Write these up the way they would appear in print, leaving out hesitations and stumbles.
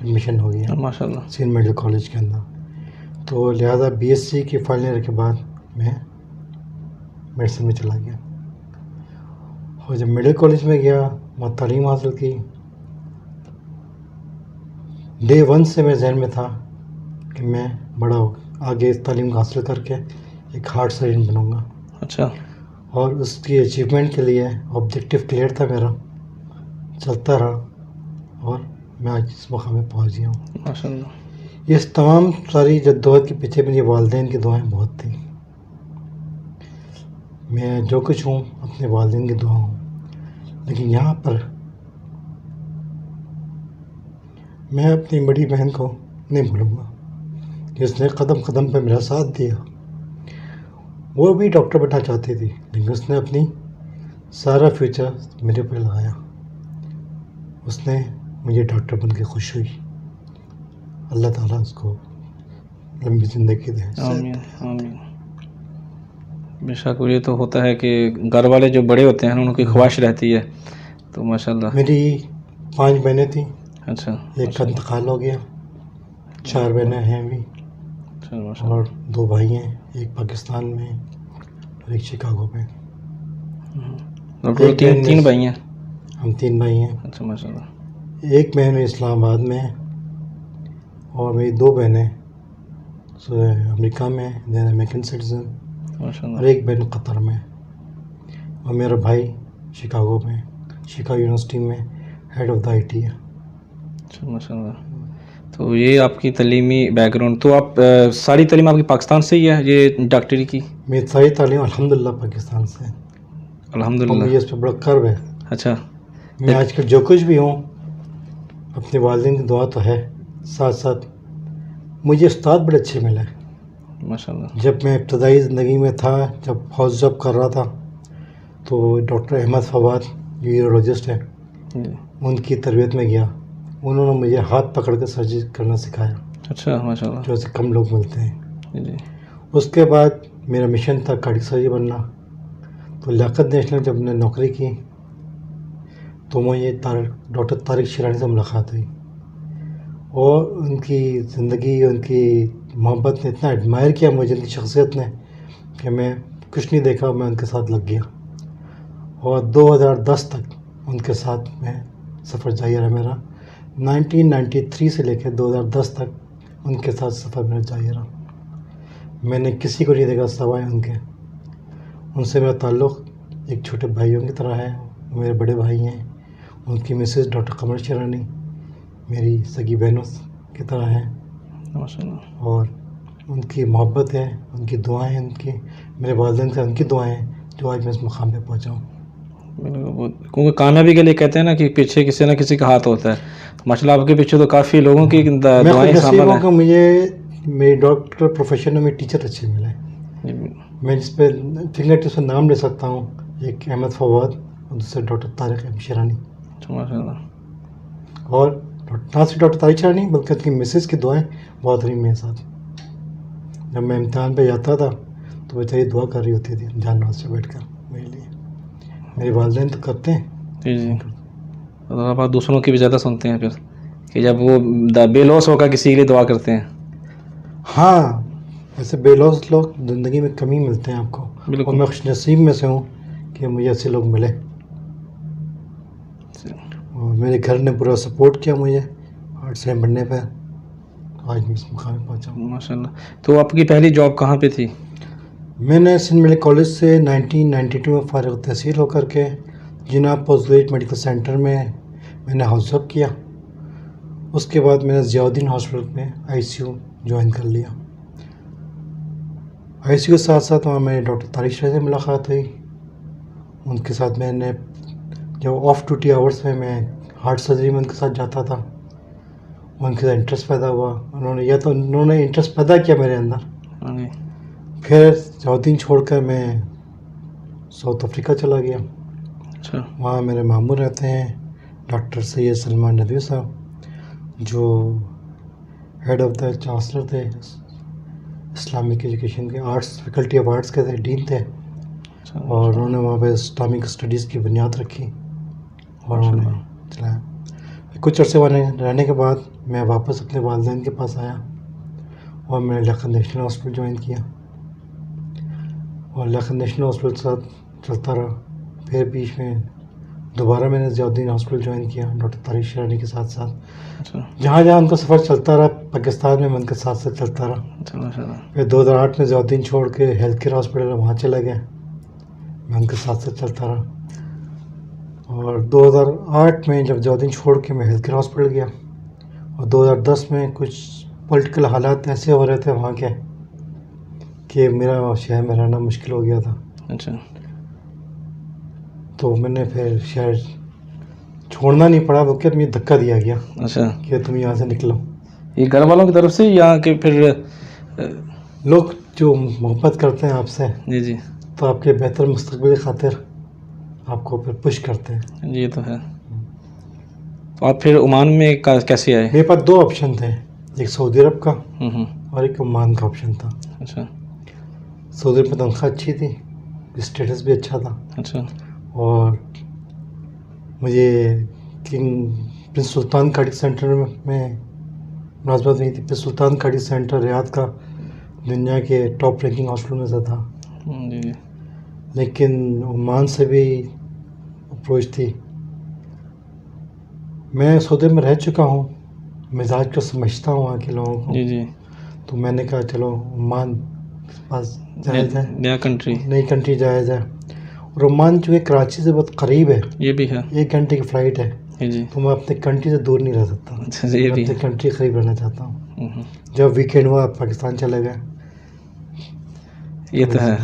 Admission ہو گیا ماشاء اللہ. Sindh medical college کے اندر. تو لہٰذا بی ایس سی کے فائنل ایئر کے بعد میں میڈیسن میں چلا گیا. اور جب میڈیکل کالج میں گیا وہاں تعلیم حاصل کی. ڈے 1 سے میرے ذہن میں تھا کہ میں بڑا آگے اس تعلیم حاصل کر کے ایک ہارٹ سرجن بنوں گا. اچھا. اور اس کی اچیومنٹ کے لیے آبجیکٹیو کلیئر تھا میرا, چلتا رہا اور میں آج اس مقام میں پہنچ گیا ہوں. ماشاء اللہ. اس تمام ساری جدوجہد کے پیچھے میری والدین کی دعائیں بہت تھیں. میں جو کچھ ہوں اپنے والدین کی دعا ہوں. لیکن یہاں پر میں اپنی بڑی بہن کو نہیں بھولوں گا جس نے قدم قدم پہ میرا ساتھ دیا. وہ بھی ڈاکٹر بننا چاہتی تھی لیکن اس نے اپنی سارا فیوچر میرے پر لگایا. اس نے مجھے ڈاکٹر بن کے خوش ہوئی. اللہ تعالیٰ اس کو لمبی زندگی دے. آمین آمین. بے شک یہ تو ہوتا ہے کہ گھر والے جو بڑے ہوتے ہیں ان کی خواہش رہتی ہے. تو ماشاء اللہ. میری 5 بہنیں تھیں. اچھا. ایک کا انتقال ہو گیا. 4 بہنیں ہیں ابھی اچھا. اور 2 بھائی ہیں, ایک پاکستان میں اور ایک شکاگو میں. تین بھائی ہیں. ہم 3 بھائی ہیں. اچھا ماشاء اللہ. ایک بہن اسلام آباد میں ہے اور میری 2 بہنیں امریکہ میں دین امریکن سٹیزن, ماشاء اور اللہ. ایک بہن قطر میں, اور میرا بھائی شکاگو میں شکاگو یونیورسٹی میں head of the I T ہے. اچھا ماشاء اللہ. تو یہ آپ کی تعلیمی بیک گراؤنڈ, تو آپ ساری تعلیم آپ کی پاکستان سے ہی ہے یہ ڈاکٹری کی؟ میری ساری تعلیم الحمدللہ پاکستان سے ہے. الحمد اور مجھے للہ. اس پہ بڑا کرو ہے. اچھا. میں آج کل جو کچھ بھی ہوں اپنے والدین کی دعا تو ہے, ساتھ ساتھ مجھے استاد بڑے اچھے ملے. ماشاء اللہ. جب میں ابتدائی زندگی میں تھا, جب ہاؤس جاب کر رہا تھا, تو ڈاکٹر احمد فواد جو یورولوجسٹ ہیں جی. ان کی تربیت میں گیا. انہوں نے مجھے ہاتھ پکڑ کے سرجری کرنا سکھایا, اچھا ماشاء اللہ. جو ایسے کم لوگ ملتے ہیں. جی. اس کے بعد میرا مشن تھا کارڈک سرجن بننا. تو لیاقت نیشنل جب نے نوکری کی تو مجھے ڈاکٹر طارق شیرانی سے ملاقات ہوئی, اور ان کی زندگی, ان کی محبت نے اتنا ایڈمائر کیا مجھے, ان کی شخصیت نے, کہ میں کچھ نہیں دیکھا, میں ان کے ساتھ لگ گیا. اور 2010 تک ان کے ساتھ میں سفر جاری رہا میرا. 1993 سے لے کے 2010 تک ان کے ساتھ سفر میرا جاری رہا. میں نے کسی کو نہیں دیکھا سوائے ان کے. ان سے میرا تعلق ایک چھوٹے بھائیوں کی طرح ہے. وہ میرے بڑے بھائی ہیں. ان کی مسز ڈاکٹر قمر شیرانی میری سگی بہنوں کی طرح ہیں. ماشاء اللہ. اور ان کی محبت ہے, ان کی دعائیں ہیں, ان کی میرے والدین سے ان کی دعائیں ہیں جو آج میں اس مقام پہ پہنچا ہوں. کیونکہ کامیابی کے لیے کہتے ہیں نا کہ پیچھے کسی نہ کسی کا ہاتھ ہوتا ہے. ماشاء اللہ آپ کے پیچھے تو کافی لوگوں کی میں دعائیں خوش نصیب شامل ہوں ہیں. کہ مجھے میری ڈاکٹر پروفیشن میں ٹیچر اچھے ملے. میں جس پہ فنگر ٹپس پہ نام لے سکتا ہوں, ایک احمد فواد اور دوسرے ڈاکٹر طارق شیرانی. ماشاء اللہ. اور نہ صرف ڈاکٹر طارق شیرانی بلکہ ان کی مسز کی دعائیں بہت رہی میرے ساتھ. جب میں امتحان پہ جاتا تھا تو بیچاری دعا کر رہی ہوتی تھی جان نواز سے بیٹھ کر میرے لیے. میرے والدین تو کرتے ہیں. جی جی. آپ دوسروں کی بھی زیادہ سنتے ہیں پھر کہ جب وہ بے لوس ہو کر کسی کے لیے دعا کرتے ہیں. ہاں, ایسے بے لوس لوگ زندگی میں کم ہی ملتے ہیں آپ کو. بالکل. اور میں خوش نصیب میں سے ہوں کہ مجھے ایسے لوگ ملے. اور میرے گھر نے پورا سپورٹ کیا مجھے ہارٹ سرجن بننے پہ. آج میں اس مقام پہ پہنچا ہوں. ماشاء اللہ. تو آپ کی پہلی جاب کہاں پہ تھی؟ میں نے سندھ میڈیکل کالج سے 1992 میں فارغ التحصیل ہو کر کے جناح پوسٹ گریجویٹ میڈیکل سینٹر میں نے ہاؤس جاب کیا. اس کے بعد میں نے ضیاء الدین ہاسپٹل میں ICU جوائن کر لیا. ICU کے ساتھ ساتھ وہاں میں ڈاکٹر طارق شیرانی سے ملاقات ہوئی. ان کے ساتھ میں نے جب آف ڈیوٹی آورس میں ہارٹ سرجری میں ان کے ساتھ جاتا تھا. ان کے ساتھ انٹرسٹ پیدا ہوا. انہوں نے انٹرسٹ پیدا کیا میرے اندر. پھر ضیاء الدین چھوڑ کر میں ساؤتھ افریقہ چلا گیا. اچھا. وہاں میرے ماموں رہتے ہیں ڈاکٹر سید سلمان ندوی صاحب, جو ہیڈ آف دا چانسلر تھے اسلامک ایجوکیشن کے, آرٹس فیکلٹی آف آرٹس کے تھے, ڈین تھے. اور انہوں نے وہاں پہ اسلامک اسٹڈیز کی بنیاد رکھی اور انہوں نے چلایا. کچھ عرصے وہاں رہنے کے بعد میں واپس اپنے والدین کے پاس آیا اور میں نے لیاقت نیشنل ہاسپٹل جوائن کیا اور لیاقت نیشنل ہاسپٹل کے ساتھ چلتا رہا. پھر بیچ میں دوبارہ میں نے ضیاء الدین ہاسپٹل جوائن کیا ڈاکٹر طارق شیرانی کے ساتھ ساتھ. جہاں جہاں ان کا سفر چلتا رہا پاکستان میں ان کے ساتھ ساتھ چلتا رہا. پھر 2008 میں ضیاء الدین چھوڑ کے ہیلتھ کیئر ہاسپٹل وہاں چلا گیا, میں ان کے ساتھ ساتھ چلتا رہا. اور 2008 میں جب ضیاء الدین چھوڑ کے میں ہیلتھ کیئر ہاسپٹل گیا اور 2010 میں کچھ پولیٹیکل حالات ایسے ہو رہے تھے وہاں کے کہ میرا شہر میں رہنا مشکل ہو گیا تھا. اچھا. تو میں نے پھر شہر چھوڑنا نہیں پڑا بلکہ مجھے دھکا دیا گیا. اچھا. کہ تم یہاں سے نکلو. یہ گھر والوں کی طرف سے یا کہ پھر لوگ جو محبت کرتے ہیں آپ سے جی جی تو آپ کے بہتر مستقبل کی خاطر آپ کو پھر پش کرتے ہیں. جی یہ تو ہے. تو آپ پھر عمان میں کیسے آئے؟ میرے پاس 2 آپشن تھے, ایک سعودی عرب کا اور ایک عمان کا آپشن تھا. اچھا. سعودی عرب میں تنخواہ اچھی تھی, اسٹیٹس بھی اچھا تھا. اچھا. اور مجھے پرنس سلطان کارڈک سینٹر میں ملازمت نہیں تھی. پرنس سلطان کارڈک سینٹر ریاض کا دنیا کے ٹاپ رینکنگ ہاسپٹل میں سے تھا. جی جی. لیکن عمان سے بھی اپروچ تھی. میں سعودی میں رہ چکا ہوں, مزاج کو سمجھتا ہوں وہاں کے لوگوں کو. جی جی. تو میں نے کہا چلو عمان پاس جائز ہے, نیا کنٹری, نئی کنٹری جائز ہے. اور عمان جو ہے کراچی سے بہت قریب ہے, یہ بھی ہے, 1 گھنٹے کی فلائٹ ہے. جی. تو میں اپنے کنٹری سے دور نہیں رہ سکتا, یہ میں بھی اپنے کنٹری قریب رہنا چاہتا ہوں. جب جب ویکینڈ ہوا پاکستان چلے گئے. یہ تو ہے.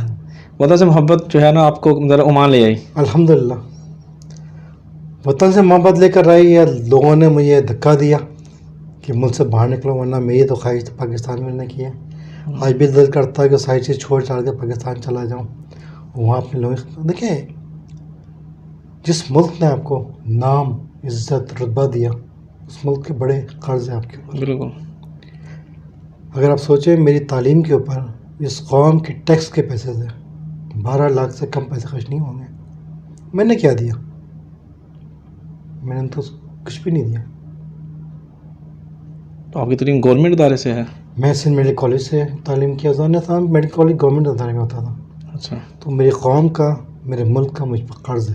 وطن سے محبت جو ہے نا آپ کو ذرا عمان لے آئی. الحمدللہ وطن سے محبت لے کر آئی, یا لوگوں نے مجھے دھکا دیا کہ ملک سے باہر نکلو, ورنہ میری تو خواہش پاکستان میں رہنے کی ہے. آج بھی دل کرتا ہے کہ ساری چیز چھوڑ چھاڑ کے پاکستان چلا جاؤں, وہاں اپنے لوگ. دیکھیں جس ملک نے آپ کو نام عزت رتبہ دیا اس ملک کے بڑے قرض ہیں آپ کے اوپر. بالکل. اگر آپ سوچیں میری تعلیم کے اوپر اس قوم کے ٹیکس کے پیسے سے 12 لاکھ سے کم پیسے خرچ نہیں ہوں گے. میں نے کیا دیا؟ میں نے تو کچھ بھی نہیں دیا. تو آپ کی تعلیم گورنمنٹ ادارے سے ہے؟ میں سندھ میڈیکل کالج سے تعلیم کیا. تھا میڈیکل کالج گورنمنٹ ادارے میں ہوتا تھا. اچھا. تو میری قوم کا میرے ملک کا مجھ پر قرض ہے.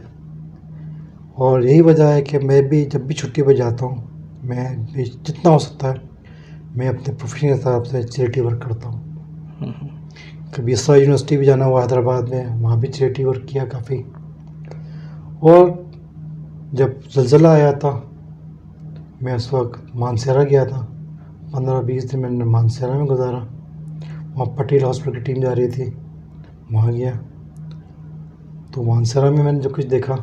اور یہی وجہ ہے کہ میں بھی جب بھی چھٹی پہ جاتا ہوں میں بھی جتنا ہو سکتا ہے میں اپنے پروفیشن کے حساب سے چیریٹی ورک کرتا ہوں. کبھی اسرا یونیورسٹی بھی جانا ہوا حیدرآباد میں, وہاں بھی چیریٹی ورک کیا کافی. اور جب زلزلہ آیا تھا میں اس وقت مانسیرا گیا تھا, 15-20 دن میں نے مانسیرا میں گزارا. وہاں پٹیل ہاسپٹل کی ٹیم جا رہی تھی, وہاں گیا. تو مانسیرا میں میں نے جو کچھ دیکھا,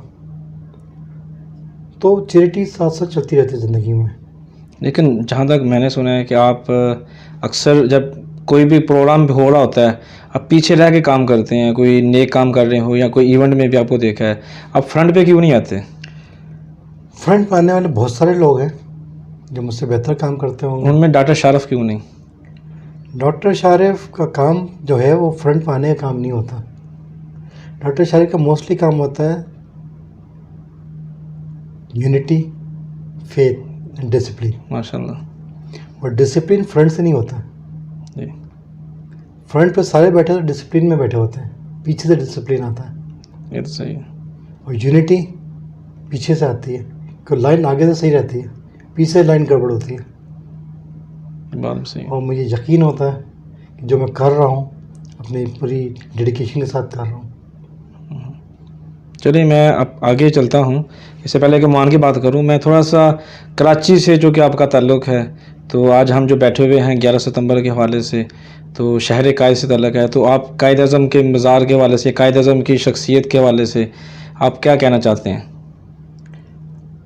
تو چیریٹی ساتھ ساتھ چلتی رہتی زندگی میں. لیکن جہاں تک میں نے سنا ہے کہ آپ اکثر جب کوئی بھی پروگرام بھی ہو رہا ہوتا ہے آپ پیچھے رہ کے کام کرتے ہیں, کوئی نیک کام کر رہے ہو یا کوئی ایونٹ میں بھی آپ کو دیکھا ہے, آپ فرنٹ پہ کیوں نہیں آتے؟ فرنٹ پہ آنے والے بہت سارے لوگ ہیں جو مجھ سے بہتر کام کرتے ہوں گے. ان میں ڈاکٹر شارف کیوں نہیں؟ ڈاکٹر شارف کا کام جو ہے وہ فرنٹ پہ آنے کا کام نہیں ہوتا. ڈاکٹر شارف کا موسٹلی کام ہوتا ہے یونٹی, فیتھ اینڈ ڈسپلن. ماشاء اللہ. اور ڈسپلن فرنٹ سے نہیں ہوتا. جی. فرنٹ پہ سارے بیٹھے تو ڈسپلن میں بیٹھے ہوتے ہیں, پیچھے سے ڈسپلن آتا ہے. یہ تو صحیح ہے. اور یونٹی پیچھے سے آتی ہے کہ لائن آگے سے صحیح رہتی ہے, پیچھے لائن گڑبڑ ہوتی ہے. بات صحیح ہے. اور مجھے یقین ہوتا ہے کہ جو میں کر رہا ہوں اپنی پوری ڈیڈیکیشن کے ساتھ کر رہا ہوں. چلیے میں اب آگے چلتا ہوں. اس سے پہلے کہ مان کی بات کروں, میں تھوڑا سا کراچی سے جو کہ آپ کا تعلق ہے, تو آج ہم جو بیٹھے ہوئے ہیں 11 ستمبر کے حوالے سے, تو شہر قائد سے تعلق ہے, تو آپ قائد اعظم کے مزار کے حوالے سے, قائد اعظم کی شخصیت کے حوالے سے آپ کیا کہنا چاہتے ہیں؟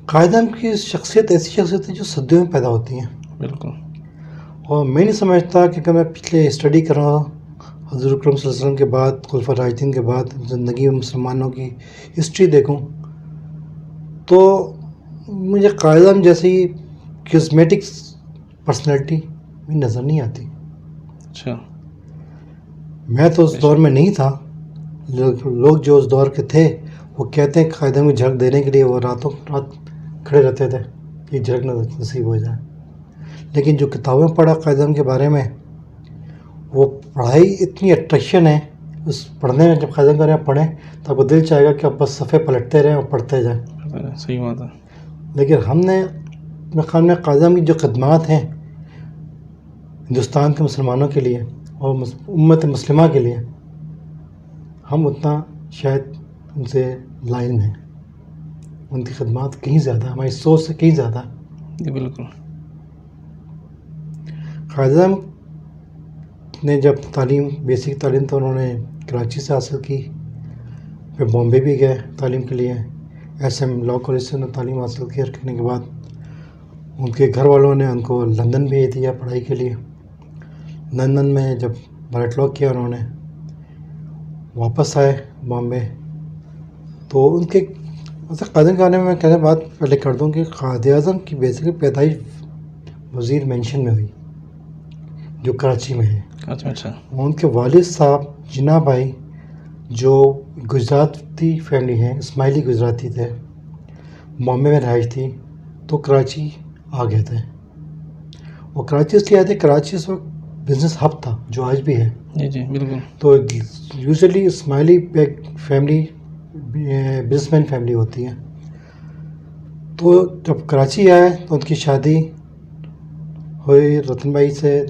قائد اعظم کی شخصیت ایسی شخصیت ہے جو صدیوں میں پیدا ہوتی ہیں. بالکل. اور میں نہیں سمجھتا کہ اگر میں پچھلے اسٹڈی کر رہا ہوں حضور اکرم صلی اللہ علیہ وسلم کے بعد, خلفاء راشدین کے بعد زندگی میں مسلمانوں کی ہسٹری دیکھوں, تو مجھے قائد اعظم جیسی کزمیٹک پرسنالٹی نظر نہیں آتی. اچھا. میں تو اس دور میں نہیں تھا. لوگ جو اس دور کے تھے وہ کہتے ہیں کہ قائد اعظم کو جھلک دینے کے لیے وہ راتوں رات کھڑے رہتے تھے کہ جھلک نصیب ہو جائے. لیکن جو کتابیں پڑھا قائد اعظم کے بارے میں وہ پڑھائی اتنی اٹریکشن ہے اس پڑھنے میں. جب قائد اعظم کے بارے میں پڑھیں تو آپ کو دل چاہے گا کہ آپ بس صفحے پلٹتے رہیں اور پڑھتے جائیں. صحیح بات ہے. لیکن ہم نے اپنے خیال میں قائد اعظم کی جو خدمات ہیں ہندوستان کے مسلمانوں کے لیے اور امت مسلمہ کے لیے ہم اتنا شاید ان سے لائن ہیں. ان کی خدمات کہیں زیادہ ہماری سوچ سے کہیں زیادہ. جی بالکل. قائد اعظم نے جب تعلیم بیسک تعلیم تو انہوں نے کراچی سے حاصل کی, پھر بامبے بھی گئے تعلیم کے لیے. ایس ایم لاء کالج سے انہوں نے تعلیم حاصل کی. کرنے کے بعد ان کے گھر والوں نے ان کو لندن بھیج دیا پڑھائی کے لیے. لندن میں جب بیچلر لاء کیا انہوں نے, واپس آئے بامبے. تو ان کے قائد اعظم کے بارے میں کہنے بات پہلے کر دوں کہ قائد اعظم کی بیسکلی پیدائش وزیر مینشن میں ہوئی جو کراچی میں ہے. اچھا. ان کے والد صاحب جناح بھائی جو گجراتی فیملی ہیں, اسماعیلی گجراتی تھے, بامبے میں رہائش تھی تو کراچی آ گئے تھے. اور کراچی اس لیے آئے تھے, کراچی اس وقت بزنس ہب تھا جو آج بھی ہے. جی جی بالکل. تو یوزلی اسماعیلی فیملی بزنس مین فیملی ہوتی ہے. تو جب کراچی آئے تو ان کی شادی ہوئی رتن بھائی سے.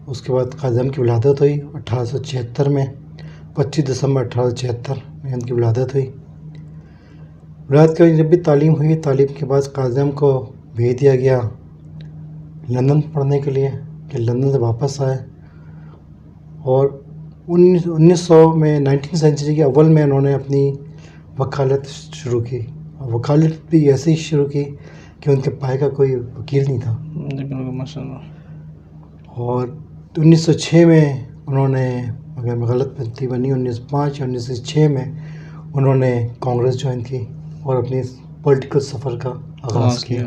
اس کے بعد قائد اعظم کی ولادت ہوئی 1876 میں, 25 دسمبر 1876 میں ان کی ولادت ہوئی. ولادت کے جب بھی تعلیم ہوئی, تعلیم کے بعد قائد اعظم کو بھیج دیا گیا لندن پڑھنے کے لیے کہ لندن سے واپس آئے. اور 1900 میں 19 سینچری کے اول میں انہوں نے اپنی وکالت شروع کی. اور وکالت بھی ایسے ہی شروع کی کہ ان کے پائے کا کوئی وکیل نہیں تھا. جی بالکل ماشاء اللہ. اور 1906 میں انہوں نے, اگر میں غلط تھی بنی 1905 یا 1906 میں انہوں نے کانگریس جوائن کی اور اپنی پولیٹیکل سفر کا آغاز کیا.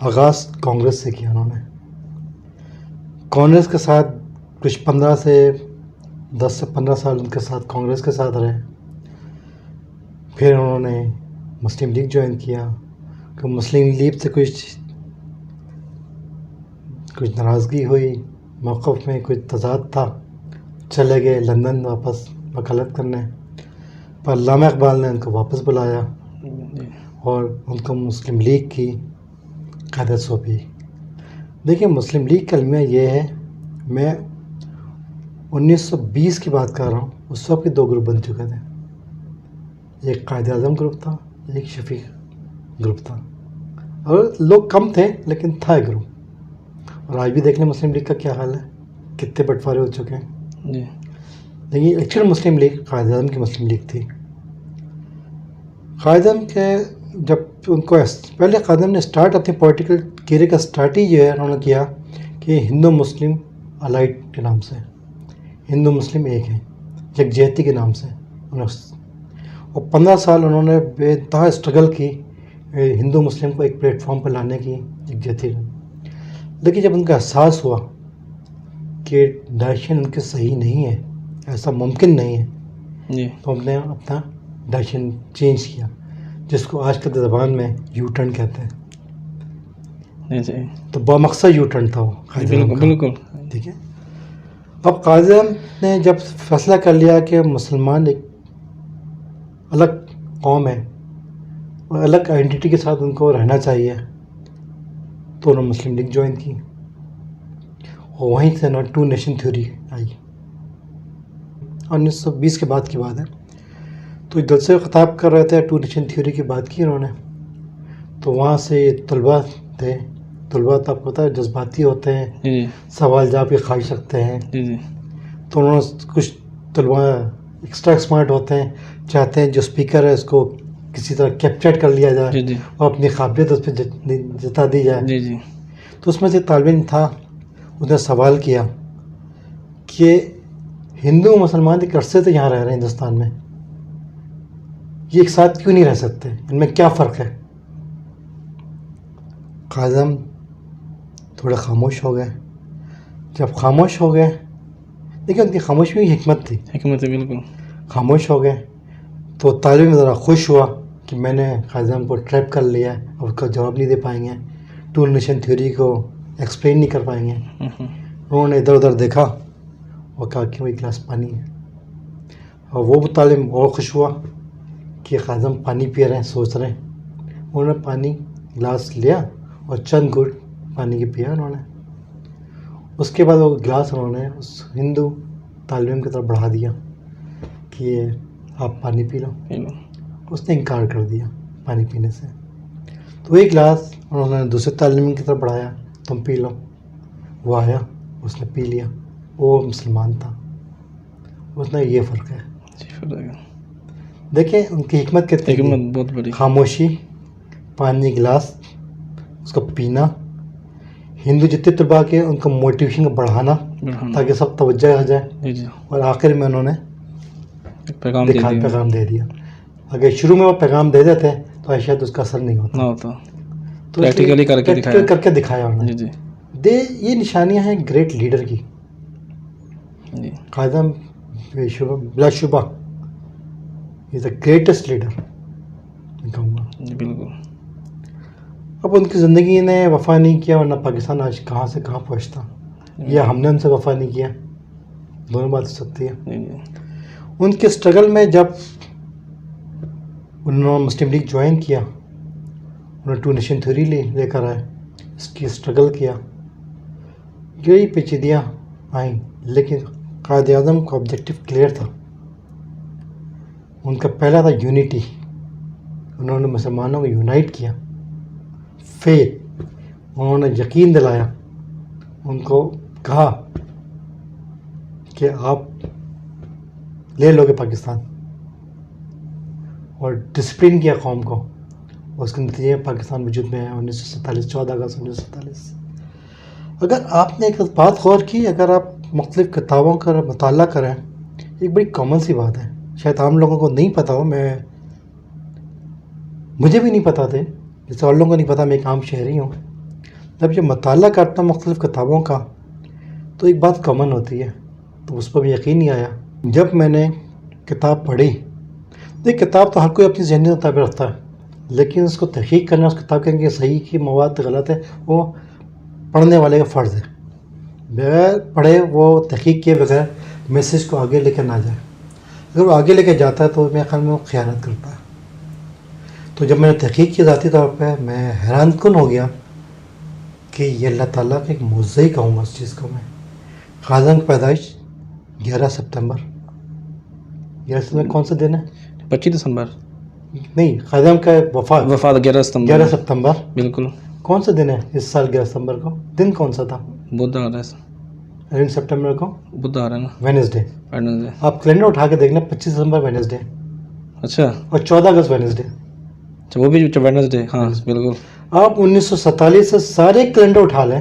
آغاز کانگریس سے کیا انہوں نے. کانگریس کے ساتھ کچھ 10 سے 15 سال ان کے ساتھ کانگریس کے ساتھ رہے. پھر انہوں نے مسلم لیگ جوائن کیا کہ مسلم لیگ سے کچھ ناراضگی ہوئی, موقف میں کچھ تضاد تھا, چلے گئے لندن واپس وکالت کرنے. پر علامہ اقبال نے ان کو واپس بلایا اور ان کو مسلم لیگ کی قیادت سونپی. دیکھیں مسلم لیگ کا المیہ یہ ہے, میں 1920 کی بات کر رہا ہوں, اس وقت کے 2 گروپ بن چکے تھے. ایک قائد اعظم گروپ تھا, ایک شفیق گروپ تھا, اور لوگ کم تھے لیکن تھا ایک گروپ. اور آج بھی دیکھ لیں مسلم لیگ کا کیا حال ہے, کتنے بٹوارے ہو چکے ہیں. جی لیکن ایکچوئل مسلم لیگ قائد اعظم کی مسلم لیگ تھی. قائد اعظم کے جب ان کو پہلے قائد اعظم نے اسٹارٹ اپنی پولیٹیکل کیریئر کا اسٹارٹ ہی جو ہے انہوں نے کیا کہ ہندو مسلم الائٹ کے نام سے, ہندو مسلم ایک ہیں, یکجہتی کے نام سے. اور 15 سال انہوں نے بے انتہا اسٹرگل کی ہندو مسلم کو ایک پلیٹ فارم پر لانے کی, یکجہتی. لیکن جب ان کا احساس ہوا کہ ڈائریکشن ان کے صحیح نہیں ہے, ایسا ممکن نہیں ہے, جی تو ہم نے اپنا ڈائریکشن چینج کیا, جس کو آج کل زبان میں یو ٹرن کہتے ہیں. جی تو بامقصد یو ٹرن تھا وہ قائد اعظم کا. بالکل. ٹھیک ہے. اب قائد اعظم نے جب فیصلہ کر لیا کہ مسلمان ایک الگ قوم ہے اور الگ آئیڈینٹی کے ساتھ ان کو رہنا چاہیے, تو انہوں نے مسلم لیگ جوائن کی. اور وہیں سے انہوں نے 2 نیشن تھیوری آئی. 1920 کے بعد کی بات ہے. تو جلسے سے خطاب کر رہے تھے, 2 نیشن تھیوری کی بات کی انہوں نے. تو وہاں سے طلباء تھے, طلباء تو آپ کو پتہ ہے جذباتی ہوتے ہیں, جی سوال جواب کی خواہش رکھتے ہیں. جی تو انہوں نے کچھ طلباء ایکسٹرا اسمارٹ ہوتے ہیں, چاہتے ہیں جو اسپیکر ہے اس کو کسی طرح کیپچر کر لیا جائے جی اور اپنی قابلیت اس پہ جتا دی جائے. جی جی تو اس میں سے طالب علم تھا, اس نے سوال کیا کہ ہندو و مسلمان ایک عرصے سے یہاں رہ رہے ہیں ہندوستان میں, یہ ایک ساتھ کیوں نہیں رہ سکتے, ان میں کیا فرق ہے. قائد اعظم تھوڑے خاموش ہو گئے. جب خاموش ہو گئے, دیکھیں ان کی خاموشی میں حکمت تھی, حکمت ہے بالکل. خاموش ہو گئے. تو طالب علم ذرا خوش ہوا کہ میں نے قائد اعظم کو ٹریپ کر لیا ہے, اور اس کا جواب نہیں دے پائیں گے, 2 نیشن تھیوری کو ایکسپلین نہیں کر پائیں گے. انہوں نے ادھر ادھر دیکھا اور کہا کہ وہی گلاس پانی ہے. اور وہ مطالب اور خوش ہوا کہ قائد اعظم پانی پی رہے ہیں, سوچ رہے ہیں. انہوں نے پانی گلاس لیا اور چند گھٹ پانی کے پیا انہوں نے. اس کے بعد وہ گلاس انہوں نے اس ہندو طالب علم کی طرف بڑھا دیا کہ آپ پانی پی لو. اس نے انکار کر دیا پانی پینے سے. تو ایک گلاس انہوں نے دوسرے طالب علم کی طرف بڑھایا, تم پی لو. وہ آیا, اس نے پی لیا. وہ مسلمان تھا. اس نے یہ فرق ہے. دیکھیں ان کی حکمت کتنی حکمت بہت بڑی. خاموشی, پانی گلاس, اس کو پینا, ہندو جتنے طلباء کے ان کو موٹیویشن کو بڑھانا تاکہ سب توجہ آ جائے. اور آخر میں انہوں نے پیغام دے دیا. اگر شروع میں وہ پیغام دے دیتے تو شاید اس کا اثر نہیں ہوتا. تو پریکٹیکلی کر کے دکھایا انہوں نے. یہ نشانیاں ہیں گریٹ لیڈر کی. قائد اعظم بلا شبہ از دا گریٹسٹ لیڈر میں کہوں گا. بالکل. اب ان کی زندگی نے وفا نہیں کیا ورنہ پاکستان آج کہاں سے کہاں پہنچتا, یا ہم نے ان سے وفا نہیں کیا, دونوں بات ہو سکتی ہے. ان کے اسٹرگل میں جب انہوں نے مسلم لیگ جوائن کیا, انہوں نے 2 نیشن تھیوری لے کر آئے, اس کی اسٹرگل کیا, یہی پیچیدیاں آئیں, لیکن قائد اعظم کا آبجیکٹو کلیئر تھا. ان کا پہلا تھا یونٹی. انہوں نے مسلمانوں کو یونائٹ کیا. فیتھ, انہوں نے یقین دلایا, ان کو کہا کہ آپ لے لو گے پاکستان, اور ڈسپلن کیا قوم کو. اس کے نتیجے میں پاکستان وجود میں ہے 1947, 14 اگست 1947. اگر آپ نے ایک بات غور کی, اگر آپ مختلف کتابوں کا مطالعہ کریں, ایک بڑی کامن سی بات ہے, شاید عام لوگوں کو نہیں پتہ ہو, مجھے بھی نہیں پتہ تھے, جیسے اور لوگوں کو نہیں پتہ, میں ایک عام شہری ہوں. جب یہ مطالعہ کرتا ہوں مختلف کتابوں کا تو ایک بات کامن ہوتی ہے, تو اس پر بھی یقین نہیں آیا جب میں نے کتاب پڑھی. دیکھ, کتاب تو ہر کوئی اپنی ذہنی مطابق رکھتا ہے, لیکن اس کو تحقیق کرنا, اس کتاب کے کہ صحیح کی مواد غلط ہے, وہ پڑھنے والے کا فرض ہے. بغیر پڑھے وہ تحقیق کیے بغیر میسیج کو آگے لے کے نہ جائے. اگر وہ آگے لے کے جاتا ہے تو میرے خیال میں وہ خیانت کرتا ہے. تو جب میں نے تحقیق کی ذاتی طور پہ, میں حیران کن ہو گیا کہ یہ اللہ تعالیٰ کا ایک معجزہ ہی کہوں گا اس چیز کو میں. قائد اعظم کی پیدائش 11 سپتمبر. 11 سپتمبر کون سا دن ہے؟ 25 دسمبر نہیں, قائد اعظم کا وفات 11 سپتمبر. بالکل. کون سا دن ہے اس سال 11 ستمبر کو؟ دن کون سا تھا؟ بدھوار ہے. 11 سپتمبر کو بدھوار ہے نا, وینسڈے. آپ کیلنڈر اٹھا کے دیکھ لیں, 25 دسمبر وینسڈے. اچھا, اور 14 اگست وینسڈے. اچھا, وہ بھی وینسڈے. ہاں بالکل. آپ 1947 سے سارے کیلنڈر اٹھا لیں,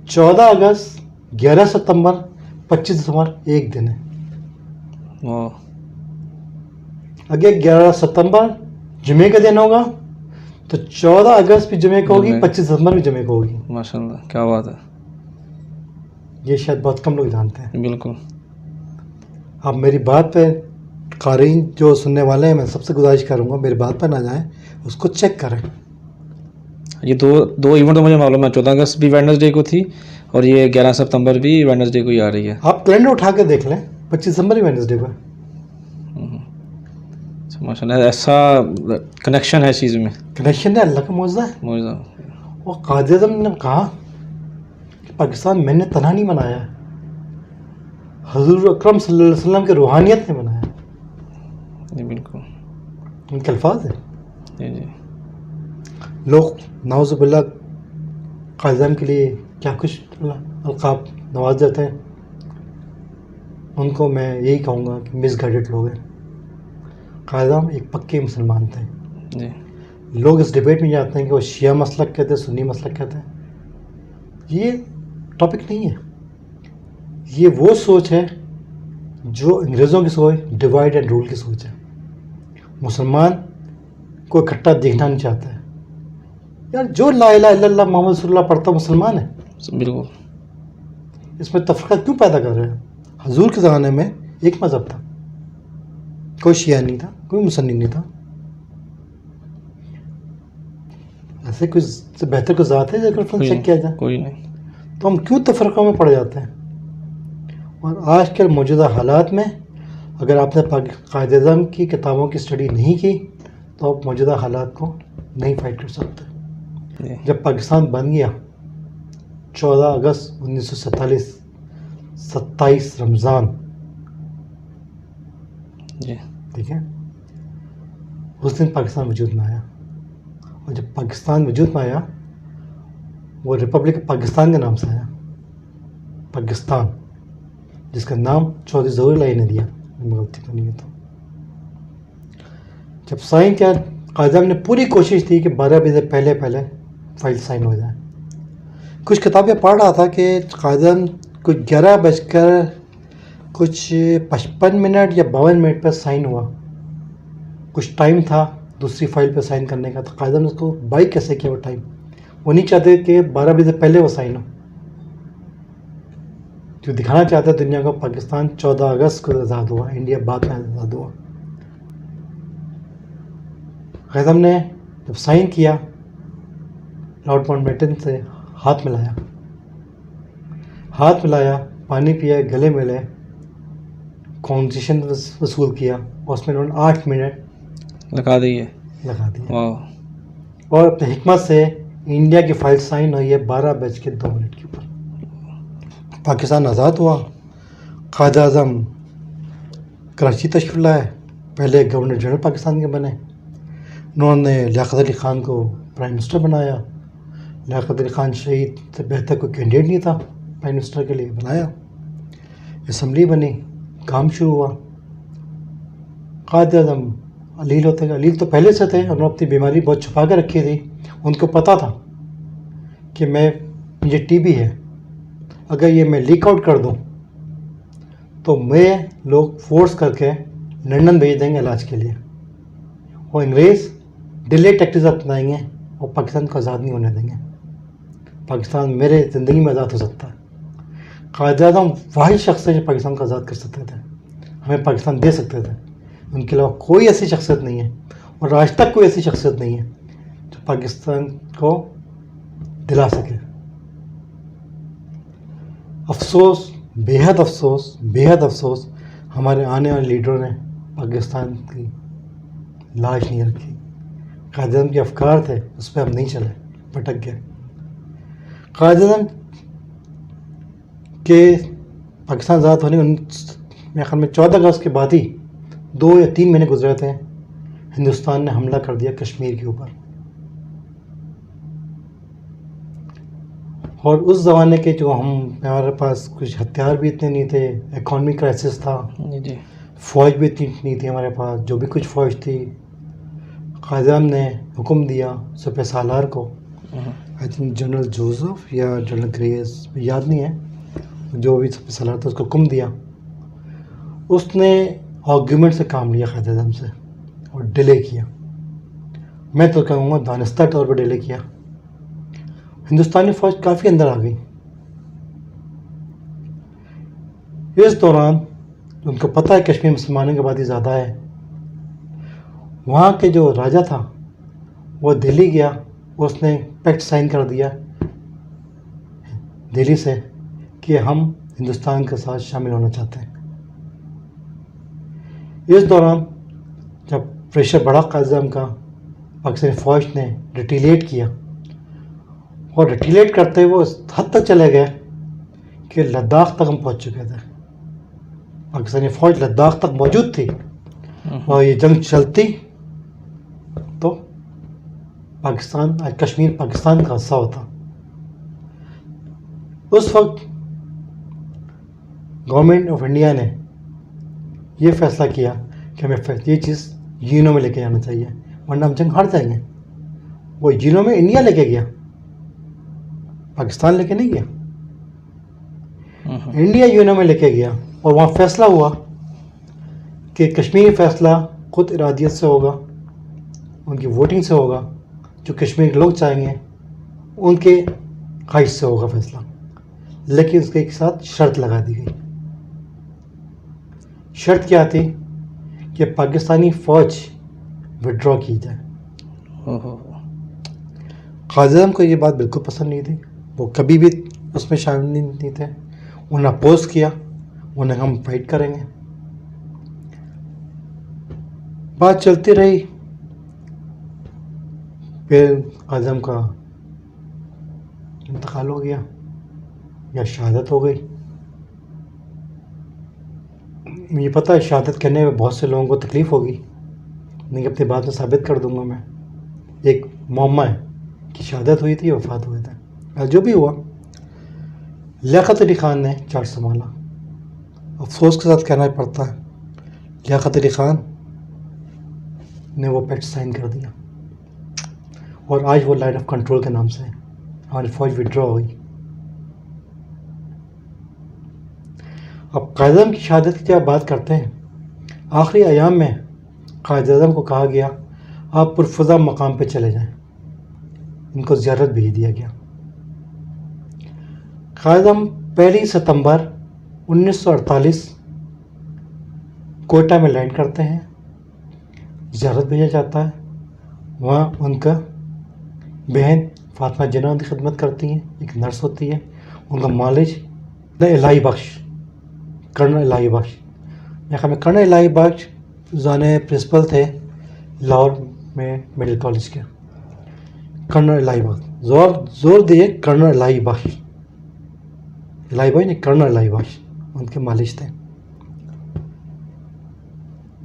14 اگست, 11 ستمبر, 25 دسمبر ایک دن ہے. واہ. اگر 11 ستمبر جمعے کا دن ہوگا تو 14 اگست بھی جمعے کو ہوگی, 25 دسمبر بھی جمعے کو ہوگی. ماشاء اللہ, کیا بات ہے. یہ شاید بہت کم لوگ جانتے ہیں. بالکل. آپ میری بات پہ, قارئین جو سننے والے ہیں, میں سب سے گزارش کروں گا میری بات پہ نہ جائیں, اس کو چیک کریں. یہ دو ایونٹ تو مجھے معلوم ہے, 14 اگست بھی ویڈنسڈے کو تھی اور یہ 11 ستمبر بھی ویڈنسڈے کو ہی آ رہی ہے. آپ کیلنڈر اٹھا کے دیکھ لیں, 25 دسمبر ہی ویڈنسڈے کو ہے. ماشاء اللہ, ایسا کنیکشن ہے اس چیز میں. کنیکشن ہے, اللہ کا معجزہ ہے. معجزہ. اور قائد اعظم نے کہا کہ پاکستان میں نے تنہا نہیں بنایا, حضور اکرم صلی اللہ علیہ وسلم کی روحانیت نے بنایا. جی بالکل, ان کے الفاظ ہیں. جی جی. لوگ نعوذ باللہ قائد اعظم کے لیے کیا کچھ القاب نواز جاتے ہیں, ان کو میں یہی کہوں گا کہ مس گائیڈڈ لوگ ہیں. قائد اعظم ایک پکے مسلمان تھے. جی. لوگ اس ڈبیٹ میں جاتے ہیں کہ وہ شیعہ مسلک کہتے ہیں, سنی مسلک کہتے ہیں. یہ ٹاپک نہیں ہے. یہ وہ سوچ ہے جو انگریزوں کی سوچ, ڈیوائڈ اینڈ رول کی سوچ ہے. مسلمان کو اکٹھا دیکھنا نہیں چاہتا ہے. یار جو لا الہ الا اللہ محمد رسول اللہ پڑھتا مسلمان ہے. بالکل. اس میں تفرقہ کیوں پیدا کر رہے ہیں؟ حضور کے زمانے میں ایک مذہب تھا, کوئی شیعہ نہیں تھا, کوئی مسنی نہیں تھا. ایسے کوئی سے بہتر کوئی ذات ہے جس کا چیک کیا جائے؟ کوئی نہیں. تو ہم کیوں تفرقوں میں پڑ جاتے ہیں؟ اور آج کے موجودہ حالات میں اگر آپ نے قائد اعظم کی کتابوں کی اسٹڈی نہیں کی تو آپ موجودہ حالات کو نہیں فائٹ کر سکتے. جب پاکستان بن گیا 14 اگست 1947 27 رمضان، ٹھیک ہے، اس دن پاکستان وجود میں آیا. اور جب پاکستان وجود میں آیا وہ ریپبلک پاکستان کے نام سے آیا. پاکستان جس کا نام چودھری ظہور الہی نے دیا، میں غلطی تو نہیں ہے. تو جب سائن کیا، قائد اعظم نے پوری کوشش تھی کہ 12 بجے پہلے فائل سائن ہو جائے. کچھ کتابیں پڑھ رہا تھا کہ قائد اعظم کچھ 11:55 یا 52 پہ سائن ہوا. کچھ ٹائم تھا دوسری فائل پہ سائن کرنے کا، تو قائد اعظم نے اس کو بائی کیسے کیا وہ ٹائم؟ وہ نہیں چاہتے کہ 12 بجے پہلے وہ سائن ہو. جو دکھانا چاہتا ہے دنیا کو پاکستان 14 اگست کو آزاد ہوا، انڈیا بعد میں آزاد ہوا. قائد اعظم نے جب سائن کیا لارڈ ماؤنٹ بیٹن سے ہاتھ ملایا، پانی پیا، گلے ملے، کانورسیشن وصول کیا، اور اس میں انہوں نے 8 منٹ لگا دیے. اور اپنے حکمت سے انڈیا کی فائل سائن ہوئی ہے 12:02 کے اوپر. پاکستان آزاد ہوا. قائد اعظم کراچی تشریف لائے، پہلے گورنر جنرل پاکستان کے بنے. انہوں نے لیاقت علی خان کو پرائم منسٹر بنایا. لیاقت علی خان شہید سے بہتر کوئی کینڈیڈیٹ نہیں تھا پرائم منسٹر کے لیے، بنایا. اسمبلی بنی، کام شروع ہوا. قائد اعظم علیل ہوتے گئے. علیل تو پہلے سے تھے، انہوں نے اپنی بیماری بہت چھپا کے رکھی تھی. ان کو پتہ تھا کہ مجھے ٹی بی ہے، اگر یہ میں لیک آؤٹ کر دوں تو میں لوگ فورس کر کے لندن بھیج دیں گے علاج کے لیے، اور انگریز ڈیلے ٹیکٹکس اپنائیں گے اور پاکستان کو آزاد نہیں ہونے دیں گے. پاکستان میرے زندگی میں آزاد ہو سکتا ہے. قائد اعظم واحد شخص ہے جو پاکستان کو آزاد کر سکتے تھے، ہمیں پاکستان دے سکتے تھے. ان کے علاوہ کوئی ایسی شخصیت نہیں ہے، اور آج تک کوئی ایسی شخصیت نہیں ہے جو پاکستان کو دلا سکے. افسوس، بے حد افسوس ہمارے آنے والے لیڈروں نے پاکستان کی لاج نہیں رکھی. قائد اعظم کے افکار تھے، اس پہ ہم نہیں چلے، بھٹک گئے. قائد اعظم کے پاکستان آزاد ہونے میرے خیال میں 14 اگست کے بعد ہی 2 یا 3 مہینے گزرے تھے، ہندوستان نے حملہ کر دیا کشمیر کے اوپر. اور اس زمانے کے جو ہمارے پاس کچھ ہتھیار بھی اتنے نہیں تھے، اکانومی کرائسس تھا، فوج بھی اتنی نہیں تھی ہمارے پاس. جو بھی کچھ فوج تھی، قائد اعظم نے حکم دیا سپہ سالار کو، آئی تھنک جنرل جوزف یا جنرل گریز، یاد نہیں ہے، جو بھی سپہ سالار تھا اس کو حکم دیا. اس نے آرگیومنٹ سے کام لیا قائد اعظم سے اور ڈیلے کیا. میں تو کہوں گا دانستہ طور پر ڈیلے کیا. ہندوستانی فوج کافی اندر آ گئی. اس دوران ان کو پتہ ہے کشمیر مسلمانوں کی آبادی زیادہ ہے. وہاں کے جو راجا تھا وہ دہلی گیا، اس نے پیکٹ سائن کر دیا دہلی سے کہ ہم ہندوستان کے ساتھ شامل ہونا چاہتے ہیں. اس دوران جب پریشر بڑھا قائد اعظم کا، پاکستانی فوج نے ریٹیلیٹ کیا، اور ریٹیلیٹ کرتے ہوئے اس حد تک چلے گئے کہ لداخ تک ہم پہنچ چکے تھے. پاکستانی فوج لداخ تک موجود تھی، اور یہ جنگ چلتی تو آج کشمیر پاکستان کا حصہ ہوتا. اس وقت گورنمنٹ آف انڈیا نے یہ فیصلہ کیا کہ ہمیں یہ چیز یونو میں لے کے جانا چاہیے، ورنہ ہم جنگ ہار جائیں گے. وہ یونو میں انڈیا لے کے گیا، پاکستان لے کے نہیں گیا. انڈیا یونو میں لے کے گیا، اور وہاں فیصلہ ہوا کہ کشمیر فیصلہ خود ارادیت سے ہوگا، ان کی ووٹنگ سے ہوگا. جو کشمیر کے لوگ چاہیں گے ان کے خواہش سے ہوگا فیصلہ. لیکن اس کے ایک ساتھ شرط لگا دی گئی. شرط کیا تھی کہ پاکستانی فوج وڈرا کی جائے. قائد اعظم کو یہ بات بالکل پسند نہیں تھی، وہ کبھی بھی اس میں شامل نہیں تھے. انہوں نے اپوز کیا، انہوں نے ہم فائٹ کریں گے. بات چلتی رہی، پھر قائد اعظم کا انتقال ہو گیا یا شہادت ہو گئی. مجھے پتہ ہے شہادت کرنے میں بہت سے لوگوں کو تکلیف ہوگی، لیکن اپنی بات میں ثابت کر دوں گا میں. ایک معمہ ہے کہ شہادت ہوئی تھی، وفات ہوئے تھے. جو بھی ہوا، لیاقت علی خان نے چارج سنبھالا. افسوس کے ساتھ کہنا پڑتا ہے لیاقت علی خان نے وہ پیکٹ سائن کر دیا، اور آج وہ لائن آف کنٹرول کے نام سے ہماری فوج وڈرا ہوئی. اب قائد اعظم کی شہادت کی جب بات کرتے ہیں، آخری ایام میں قائد اعظم کو کہا گیا آپ پرفضا مقام پہ چلے جائیں. ان کو زیارت بھیج دیا گیا. قائد اعظم 1 ستمبر 1948 کوئٹہ میں لینڈ کرتے ہیں. زیارت بھیجا جاتا ہے. وہاں ان کا بہن فاطمہ جناح کی خدمت کرتی ہیں، ایک نرس ہوتی ہے. ان کا مالج الہی بخش، کرنل الہی بخش، میرے خیال میں کرنل الہی بخش زانے پرنسپل تھے لاہور میں میڈیکل کالج کے. کرنل الہی بخش، زور دیے کرنل الہی بخش، الہی بخش نہیں، کرنل الہی بخش ان کے مالج تھے.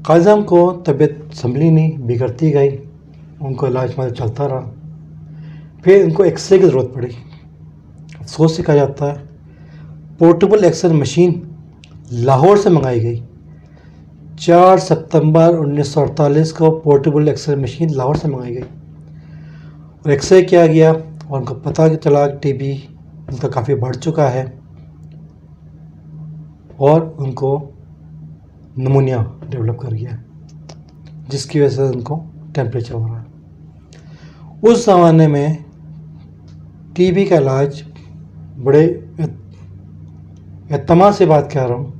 قائد اعظم کو طبیعت سنبھلی نہیں، بگڑتی گئی. ان کو علاج چلتا رہا. پھر ان کو ایکس رے کی ضرورت پڑی. افسوس سے کہا جاتا ہے portable X ray machine Lahore سے منگائی گئی. 4 ستمبر 1948 کو portable X ray machine Lahore سے منگائی گئی، اور ایکس رے کیا گیا، اور ان کو پتہ چلا ٹی بی ان کا کافی بڑھ چکا ہے، اور ان کو نمونیا ڈیولپ کر گیا، جس کی وجہ سے ان کو ٹیمپریچر ہو رہا ہے. اس زمانے میں ٹی بی کا علاج بڑے اعتماد سے بات کر رہا ہوں،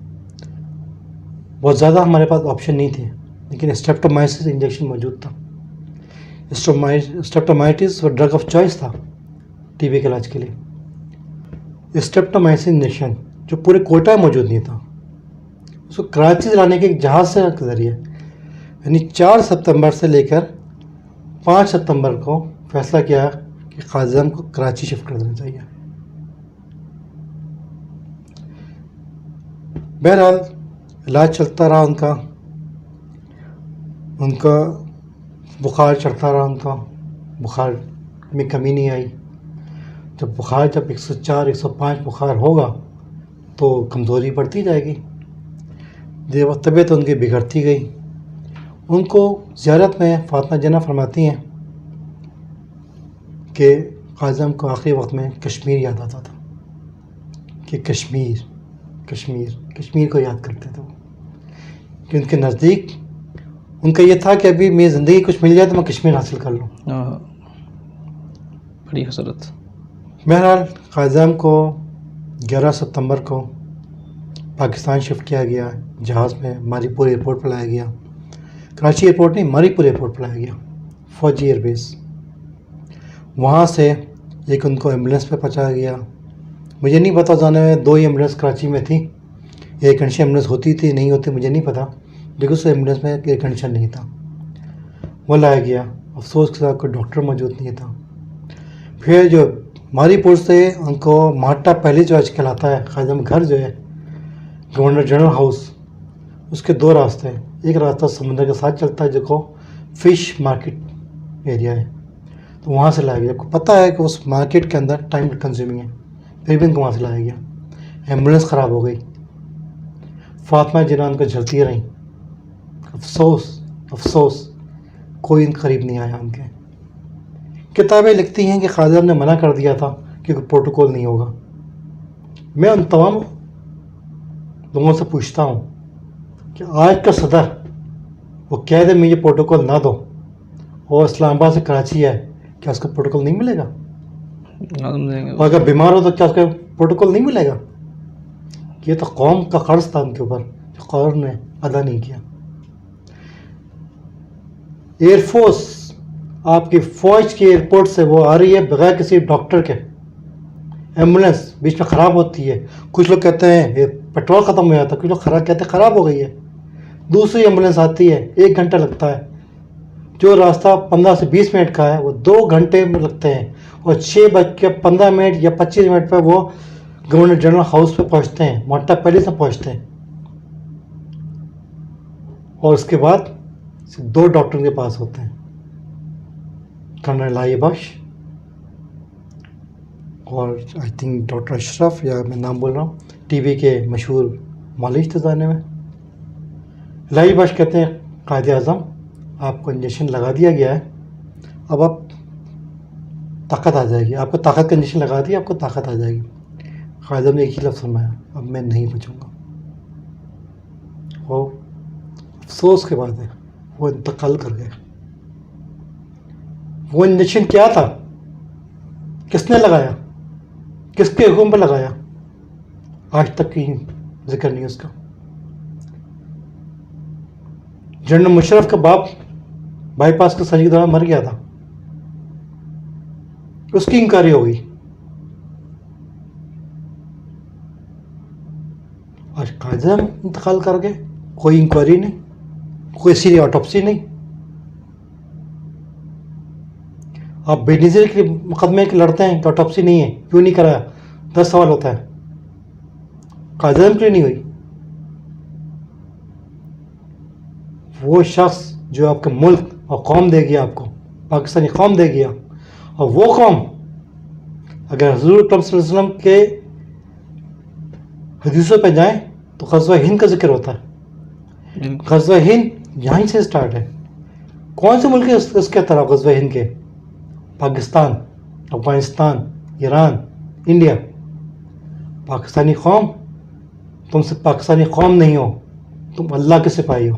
بہت زیادہ ہمارے پاس آپشن نہیں تھے، لیکن اسٹریپٹومائسس انجیکشن موجود تھا. اسٹریپٹومائٹس وہ ڈرگ آف چوائس تھا ٹی بی کے علاج کے لیے. اسٹریپٹومائسس انجیکشن جو پورے کوئٹہ میں موجود نہیں تھا، اس کو کراچی سے لانے کے ایک جہاز سے ذریعے، یعنی 4 ستمبر سے لے کر 5 ستمبر کو فیصلہ کیا کہ قائد اعظم کو کراچی شفٹ کر دینا چاہیے. بہرحال علاج چلتا رہا. ان کا بخار چڑھتا رہا. ان کا بخار میں کمی نہیں آئی. جب 104 105 بخار ہوگا تو کمزوری بڑھتی جائے گی. طبیعت ان کی بگڑتی گئی. ان کو زیارت میں فاطمہ جناح فرماتی ہیں کہ قائد اعظم کو آخری وقت میں کشمیر یاد آتا تھا، کہ کشمیر کو یاد کرتے تھے وہ، کہ ان کے نزدیک ان کا یہ تھا کہ ابھی میری زندگی کچھ مل جائے تو میں کشمیر حاصل کر لوں. بڑی حسرت. بہرحال قائد اعظم کو 11 ستمبر کو پاکستان شفٹ کیا گیا جہاز میں. ماری پور ایئرپورٹ پر لایا گیا. کراچی ایئرپورٹ نہیں، ماری پور ایئرپورٹ پر لایا گیا، فوجی ایئر بیس. وہاں سے ایک ان کو ایمبولینس پہ پہنچایا گیا. مجھے نہیں پتا جانے میں 2 ہی ایمبولینس کراچی میں تھی. ایئر کنڈیشن ایمبولینس ہوتی تھی نہیں ہوتی مجھے نہیں پتا، لیکن اس ایمبولینس میں ایئر کنڈیشن نہیں تھا. وہ لایا گیا. افسوس کے ساتھ کوئی ڈاکٹر موجود نہیں تھا. پھر جو ماری پور سے ان کو ماٹا پہلی جو آج کہلاتا ہے قائد اعظم گھر جو ہے گورنر جنرل ہاؤس، اس کے 2 راستے ہیں. ایک راستہ سمندر کے ساتھ چلتا ہے جو کو فش مارکیٹ ایریا ہے، تو وہاں سے لایا گیا. آپ کو پتہ ہے کہ اس مارکیٹ کے اندر ٹائم کنزیومنگ ہے، پھر بھی ان کو وہاں سے لایا گیا. ایمبولینس خراب ہو گئی. فاطمہ جناح ان کو جلتی رہیں. افسوس کوئی ان قریب نہیں آیا ان کے. کتابیں لکھتی ہیں کہ قائد اعظم نے منع کر دیا تھا کہ کوئی پروٹوکول نہیں ہوگا. میں ان تمام لوگوں سے پوچھتا ہوں کہ آج کا صدر وہ کہہ دے میں یہ پروٹوکول نہ دو، اور اسلام آباد سے کراچی ہے، کیا اس کو پروٹوکول نہیں ملے گا؟ اور اگر بیمار ہو تو کیا اس کا پروٹوکول نہیں ملے گا؟ یہ تو قوم کا قرض تھا ان کے اوپر جو قوم نے ادا نہیں کیا. ایئر فورس آپ کی فوج کی ایئرپورٹ سے وہ آ رہی ہے بغیر کسی ڈاکٹر کے. ایمبولینس بیچ میں خراب ہوتی ہے, کچھ لوگ کہتے ہیں یہ پیٹرول ختم ہو جاتا ہے, کچھ لوگ کہتے ہیں خراب ہو گئی ہے. دوسری ایمبولینس آتی ہے, 1 گھنٹہ لگتا ہے. جو راستہ 15 سے 20 منٹ کا ہے وہ 2 گھنٹے میں لگتے ہیں, اور 6:15 یا 25 منٹ پہ وہ گورنر جنرل ہاؤس پہ پہنچتے ہیں, مونٹا پیلیس میں پہنچتے ہیں. اور اس کے بعد 2 ڈاکٹر کے پاس ہوتے ہیں, کرنل لائی بخش اور آئی تھنک ڈاکٹر اشرف, یا میں نام بول رہا ہوں, ٹی وی کے مشہور مالش تھے زمانے میں. لائی بخش کہتے ہیں قائد اعظم آپ کو انجیکشن لگا دیا گیا ہے, اب آپ طاقت آ جائے گی, آپ کو طاقت کا انجیکشن لگا دیا, آپ کو طاقت آ جائے گی. قائد اعظم نے ایک ہی لفظ فرمایا, اب میں نہیں بچوں گا. وہ افسوس کے بعد ہے وہ انتقال کر گئے. وہ انجیکشن کیا تھا, کس نے لگایا, کس کے حکم پر لگایا, آج تک کی ذکر نہیں اس کا. جنرل مشرف کا باپ بائی پاس کے سرجری کے دوران مر گیا تھا, اس کی انکوائری ہو گئی. آج قائد اعظم انتقال کر گئے, کوئی انکوائری نہیں, کوئی سیری آٹوپسی نہیں. آپ بے نظیر کے مقدمے کے لڑتے ہیں کہ آٹوپسی نہیں ہے, کیوں نہیں کرایا, 10 سوال ہوتا ہے. قائد اعظم کیوں نہیں ہوئی؟ وہ شخص جو آپ کے ملک اور قوم دے گیا, آپ کو پاکستانی قوم دے گیا, اور وہ قوم اگر حضور اکرم صلی اللہ علیہ وسلم کے حدیثوں پہ جائیں تو غزوہ ہند کا ذکر ہوتا ہے. غزوہ ہند یہیں سے سٹارٹ ہے. کون سے ملک ہے اس کے طرف غزوہ ہند کے؟ پاکستان, افغانستان, ایران, انڈیا. پاکستانی قوم, تم سے پاکستانی قوم نہیں ہو, تم اللہ کے سپاہی ہو.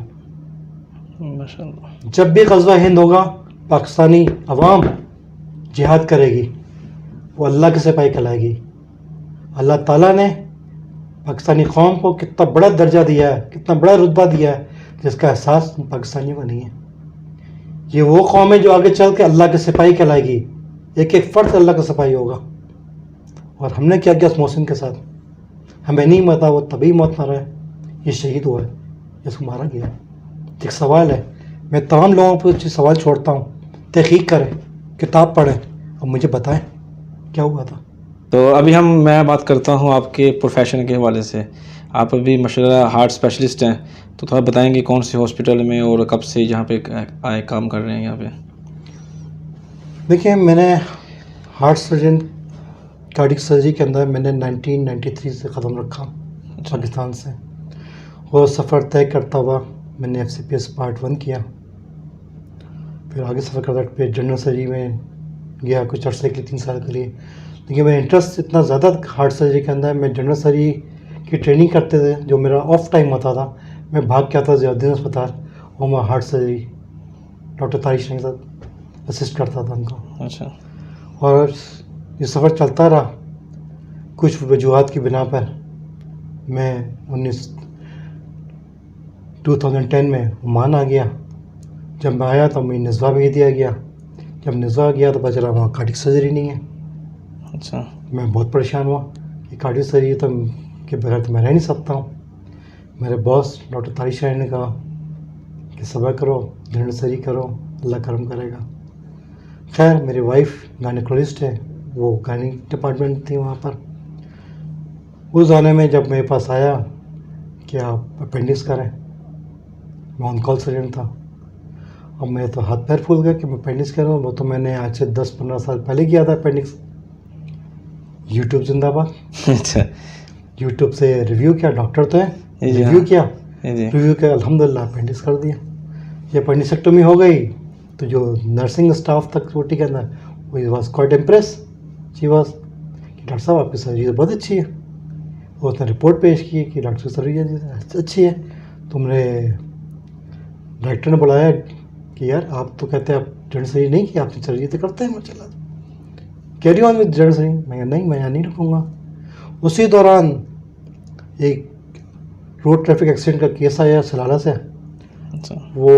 جب بھی غزوہ ہند ہوگا پاکستانی عوام جہاد کرے گی, وہ اللہ کے سپاہی کہلائے گی. اللہ تعالیٰ نے پاکستانی قوم کو کتنا بڑا درجہ دیا ہے, کتنا بڑا رتبہ دیا ہے, جس کا احساس پاکستانیوں کو نہیں ہے. یہ وہ قوم ہے جو آگے چل کے اللہ کے سپاہی کہلائے گی, ایک ایک فرد اللہ کا سپاہی ہوگا. اور ہم نے کیا کیا اس محسن کے ساتھ؟ ہمیں نہیں پتا وہ تبھی موت مرا ہے, یہ شہید ہوا ہے, اس کو مارا گیا. ایک سوال ہے, میں تمام لوگوں کو سوال چھوڑتا ہوں, تحقیق کریں, کتاب پڑھیں اور مجھے بتائیں کیا ہوا تھا. تو ابھی میں بات کرتا ہوں آپ کے پروفیشن کے حوالے سے. آپ ابھی ماشاءاللہ ہارٹ اسپیشلسٹ ہیں, تو تھوڑا بتائیں گے کون سے ہاسپٹل میں اور کب سے یہاں پہ آئے کام کر رہے ہیں یہاں پہ؟ دیکھیں, میں نے ہارٹ سرجن کارڈک سرجری کے اندر میں نے 1993 سے قدم رکھا پاکستان سے. وہ سفر طے کرتا ہوا میں نے FCPS پارٹ 1 کیا, پھر آگے سفر کرتا پھر جنرل سرجری میں گیا کچھ عرصے کے لیے, 3 سال کے لیے. لیکن میرا انٹرسٹ اتنا زیادہ ہارٹ سرجری کے اندر, میں جنرل سرجری کی ٹریننگ کرتے تھے, جو میرا آف ٹائم ہوتا تھا میں بھاگ کے آتا ضیاء الدین اسپتال, اور میں ہارٹ سرجری ڈاکٹر طارق شاہین کے ساتھ اسسٹ کرتا تھا ان کو. اچھا. اور یہ سفر چلتا رہا, کچھ وجوہات کی بنا پر میں 2010 میں عمان آ گیا. جب میں آیا تو مجھے نزوا بھیج دیا گیا. جب نزوا گیا تو پتہ چلا وہاں کارڈک سرجری نہیں ہے. اچھا. میں بہت پریشان ہوا کہ کارڈک سرجری تو کے بغیر تو میں رہ نہیں سکتا ہوں. میرے باس ڈاکٹر طارق شاہین نے کہا کہ صبر کرو, جنرل سرجری کرو, اللہ کرم کرے گا. خیر, میری وائف گائنیکولوجسٹ ہے, وہ گائنی ڈپارٹمنٹ تھی وہاں پر. اس زمانے میں جب میرے پاس آیا کہ آپ اپینڈکس کریں, میں آن کال سرجن تھا. اب میرے تو ہاتھ پیر پھول گئے کہ میں اپینڈکس کروں. وہ تو میں نے آج سے 10-15 سال پہلے کیا تھا اپینڈکس. یوٹیوب زندہ باد. اچھا. یوٹیوب سے ریویو کیا, ڈاکٹر تو ہیں, ریویو کیا, ریویو کیا, الحمدللہ اپینڈکس کر دیا. یہ اپینڈکسیکٹومی ہو گئی تو جو نرسنگ اسٹاف تک چھوٹی کے اندر, وہ was quite impress. She was کہ ڈاکٹر صاحب آپ کی سرجری بہت اچھی ہے. اور اس نے رپورٹ پیش کی کہ ڈاکٹر کی سرجری اچھی ہے. تم نے ڈائریکٹر نے بلایا کہ یار آپ تو کہتے ہیں آپ جنرل سرجری نہیں کی, آپ نے سرجری تو کرتے ہیں, ماشاء اللہ, carry on with general surgery. میں کہا نہیں, میں یہاں نہیں رکھوں گا. اسی دوران ایک روڈ ٹریفک ایکسیڈنٹ کا کیس آیا سلالہ سے. وہ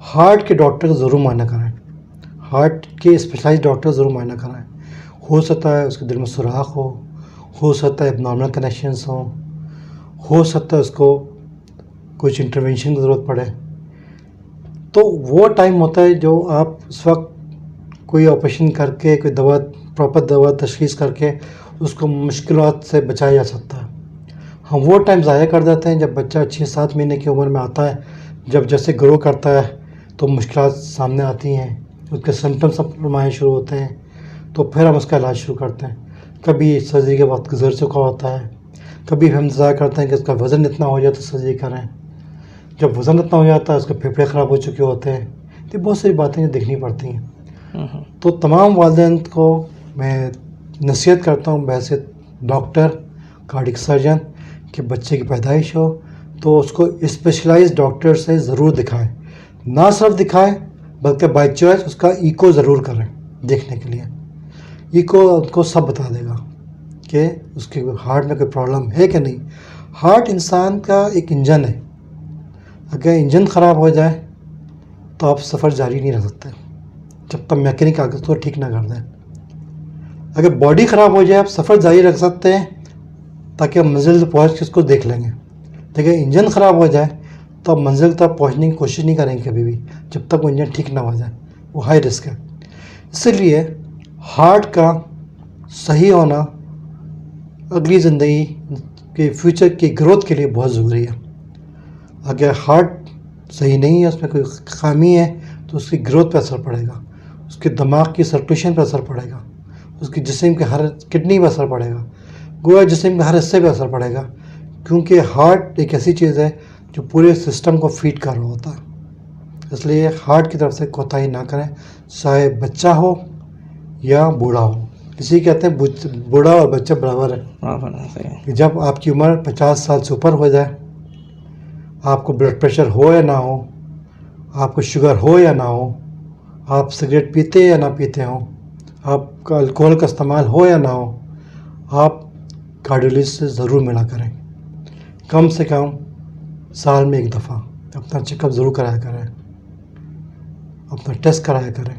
ہارٹ کے ڈاکٹر کا ضرور معائنہ کرائیں, ہارٹ کے اسپیشلائز ڈاکٹر ضرور معائنہ کرائیں. ہو سکتا ہے اس کے دل میں سوراخ ہو سکتا ہے ابنارمل کنیکشنز ہو سکتا ہے اس کو کچھ انٹروینشن کی ضرورت پڑے. تو وہ ٹائم ہوتا ہے جو آپ اس وقت کوئی آپریشن کر کے کوئی دوا پراپر دوا تشخیص کر کے اس کو مشکلات سے بچایا جا سکتا ہے. ہم وہ ٹائم ضائع کر دیتے ہیں جب بچہ 6-7 مہینے کی عمر میں آتا ہے, جب جیسے گرو کرتا ہے تو مشکلات سامنے آتی ہیں, اس کے سمٹمس نمایاں شروع ہوتے ہیں, تو پھر ہم اس کا علاج شروع کرتے ہیں. کبھی سرجری کے وقت گزر چکا ہوتا ہے, کبھی ہم انتظار کرتے ہیں کہ اس کا وزن اتنا ہو جائے تو سرجری کریں. جب وزن اتنا ہو جاتا ہے اس کے پھیپھڑے خراب ہو چکے ہوتے ہیں. تو بہت ساری باتیں جو دیکھنی پڑتی ہیں. تو تمام والدین کو میں نصیحت کرتا ہوں بحیثیت ڈاکٹر کارڈک سرجن کہ بچے کی پیدائش ہو تو اس کو اسپیشلائز ڈاکٹر سے ضرور دکھائیں. نہ صرف دکھائیں بلکہ بائی چوائس اس کا ایکو ضرور کریں دیکھنے کے لیے. ایکو ان کو سب بتا دے گا کہ اس کے ہارٹ میں کوئی پرابلم ہے کہ نہیں. ہارٹ انسان کا ایک انجن ہے, اگر انجن خراب ہو جائے تو آپ سفر جاری نہیں رکھ سکتے جب تک میکینک آ کے اس کو ٹھیک نہ کر دیں. اگر باڈی خراب ہو جائے آپ سفر جاری رکھ سکتے ہیں تاکہ منزل پہنچ کے اس کو دیکھ لیں گے. لیکن انجن خراب ہو جائے تو آپ منزل تک پہنچنے کی کوشش نہیں کریں گے کبھی بھی جب تک وہ انجن ٹھیک نہ ہو جائے. وہ ہائی رسک ہے. اسی لیے ہارٹ کا صحیح ہونا اگلی زندگی کے فیوچر کی گروتھ کے لیے بہت ضروری ہے. اگر ہارٹ صحیح نہیں ہے, اس میں کوئی خامی ہے, تو اس کی گروتھ پہ اثر پڑے گا, اس کے دماغ کی سرکولیشن پہ اثر پڑے گا, اس کی جسم کے ہر کڈنی پہ اثر پڑے گا, گویا جسم کے ہر حصے پہ اثر پڑے گا. کیونکہ ہارٹ ایک ایسی چیز ہے جو پورے سسٹم کو فیڈ کر رہا ہوتا ہے. اس لیے ہارٹ کی طرف سے کوتاہی نہ کریں, چاہے بچہ ہو یا بوڑھا ہو. اسی کہتے ہیں بوڑھا اور بچہ برابر ہے. کہ جب آپ کی عمر 50 سال سے اوپر ہو جائے, آپ کو بلڈ پریشر ہو یا نہ ہو, آپ کو شوگر ہو یا نہ ہو, آپ سگریٹ پیتے یا نہ پیتے ہوں, آپ کا الکوہل کا استعمال ہو یا نہ ہو, آپ کارڈیولوجسٹ سے ضرور ملا کریں. کم سے کم سال میں 1 دفعہ اپنا چیک اپ ضرور کرایا کریں, اپنا ٹیسٹ کرایا کریں,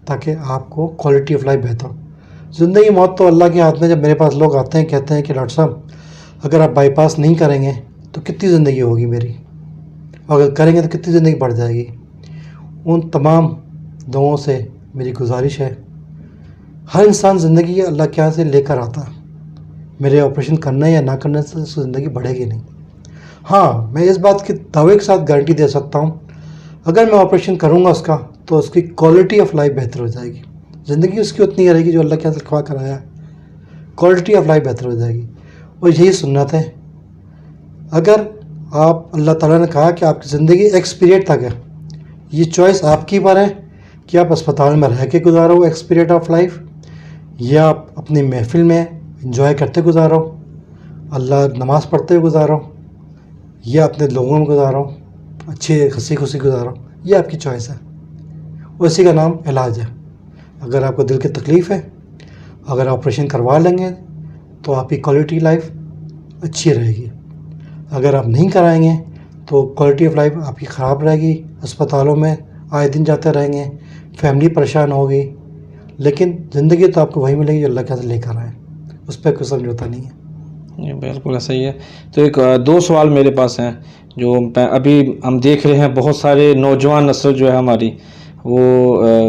تاکہ آپ کو کوالٹی آف لائف بہتر. زندگی موت تو اللہ کے ہاتھ میں. جب میرے پاس لوگ آتے ہیں کہتے ہیں کہ ڈاکٹر صاحب اگر آپ بائی پاس نہیں کریں گے تو کتنی زندگی ہوگی میری, اور اگر کریں گے تو کتنی زندگی بڑھ جائے گی. ان تمام دعاؤں سے میری گزارش ہے, ہر انسان زندگی اللہ کے یہاں سے لے کر آتا ہے. میرے آپریشن کرنے یا نہ کرنے سے اس کی زندگی بڑھے گی نہیں. ہاں میں اس بات کے دعوے کے ساتھ گارنٹی دے سکتا ہوں, اگر میں آپریشن کروں گا اس کا تو اس کی کوالٹی آف لائف بہتر ہو جائے گی. زندگی اس کی اتنی رہے گی جو اللہ کے یہاں سے لکھوا کر آیا ہے, کوالٹی آف لائف بہتر ہو جائے گی. اور یہی سنت ہے. اگر آپ اللہ تعالیٰ نے کہا کہ آپ کی زندگی ایکس پیریڈ تک ہے, یہ چوائس آپ کی پر ہے کہ آپ اسپتال میں رہ کے گزارو ایکس پیریڈ آف لائف, یا آپ اپنی محفل میں انجوائے کرتے گزارو, اللہ نماز پڑھتے ہوئے گزارو, یا اپنے لوگوں میں گزارو, اچھے ہنسی خوشی گزارو. یہ آپ کی چوائس ہے, اور اسی کا نام علاج ہے. اگر آپ کو دل کی تکلیف ہے, اگر آپریشن کروا لیں گے تو آپ کی کوالٹی لائف اچھی رہے گی. اگر آپ نہیں کرائیں گے تو کوالٹی آف لائف آپ کی خراب رہے گی. اسپتالوں میں آئے دن جاتے رہیں گے, فیملی پریشان ہوگی, لیکن زندگی تو آپ کو وہی ملے گی جو اللہ کے ہاتھ سے لے کر آئے. اس پہ کوئی سمجھوتا نہیں ہے. یہ بالکل صحیح ہے. تو ایک 2 سوال میرے پاس ہیں جو ابھی ہم دیکھ رہے ہیں. بہت سارے نوجوان نسل جو ہے ہماری, وہ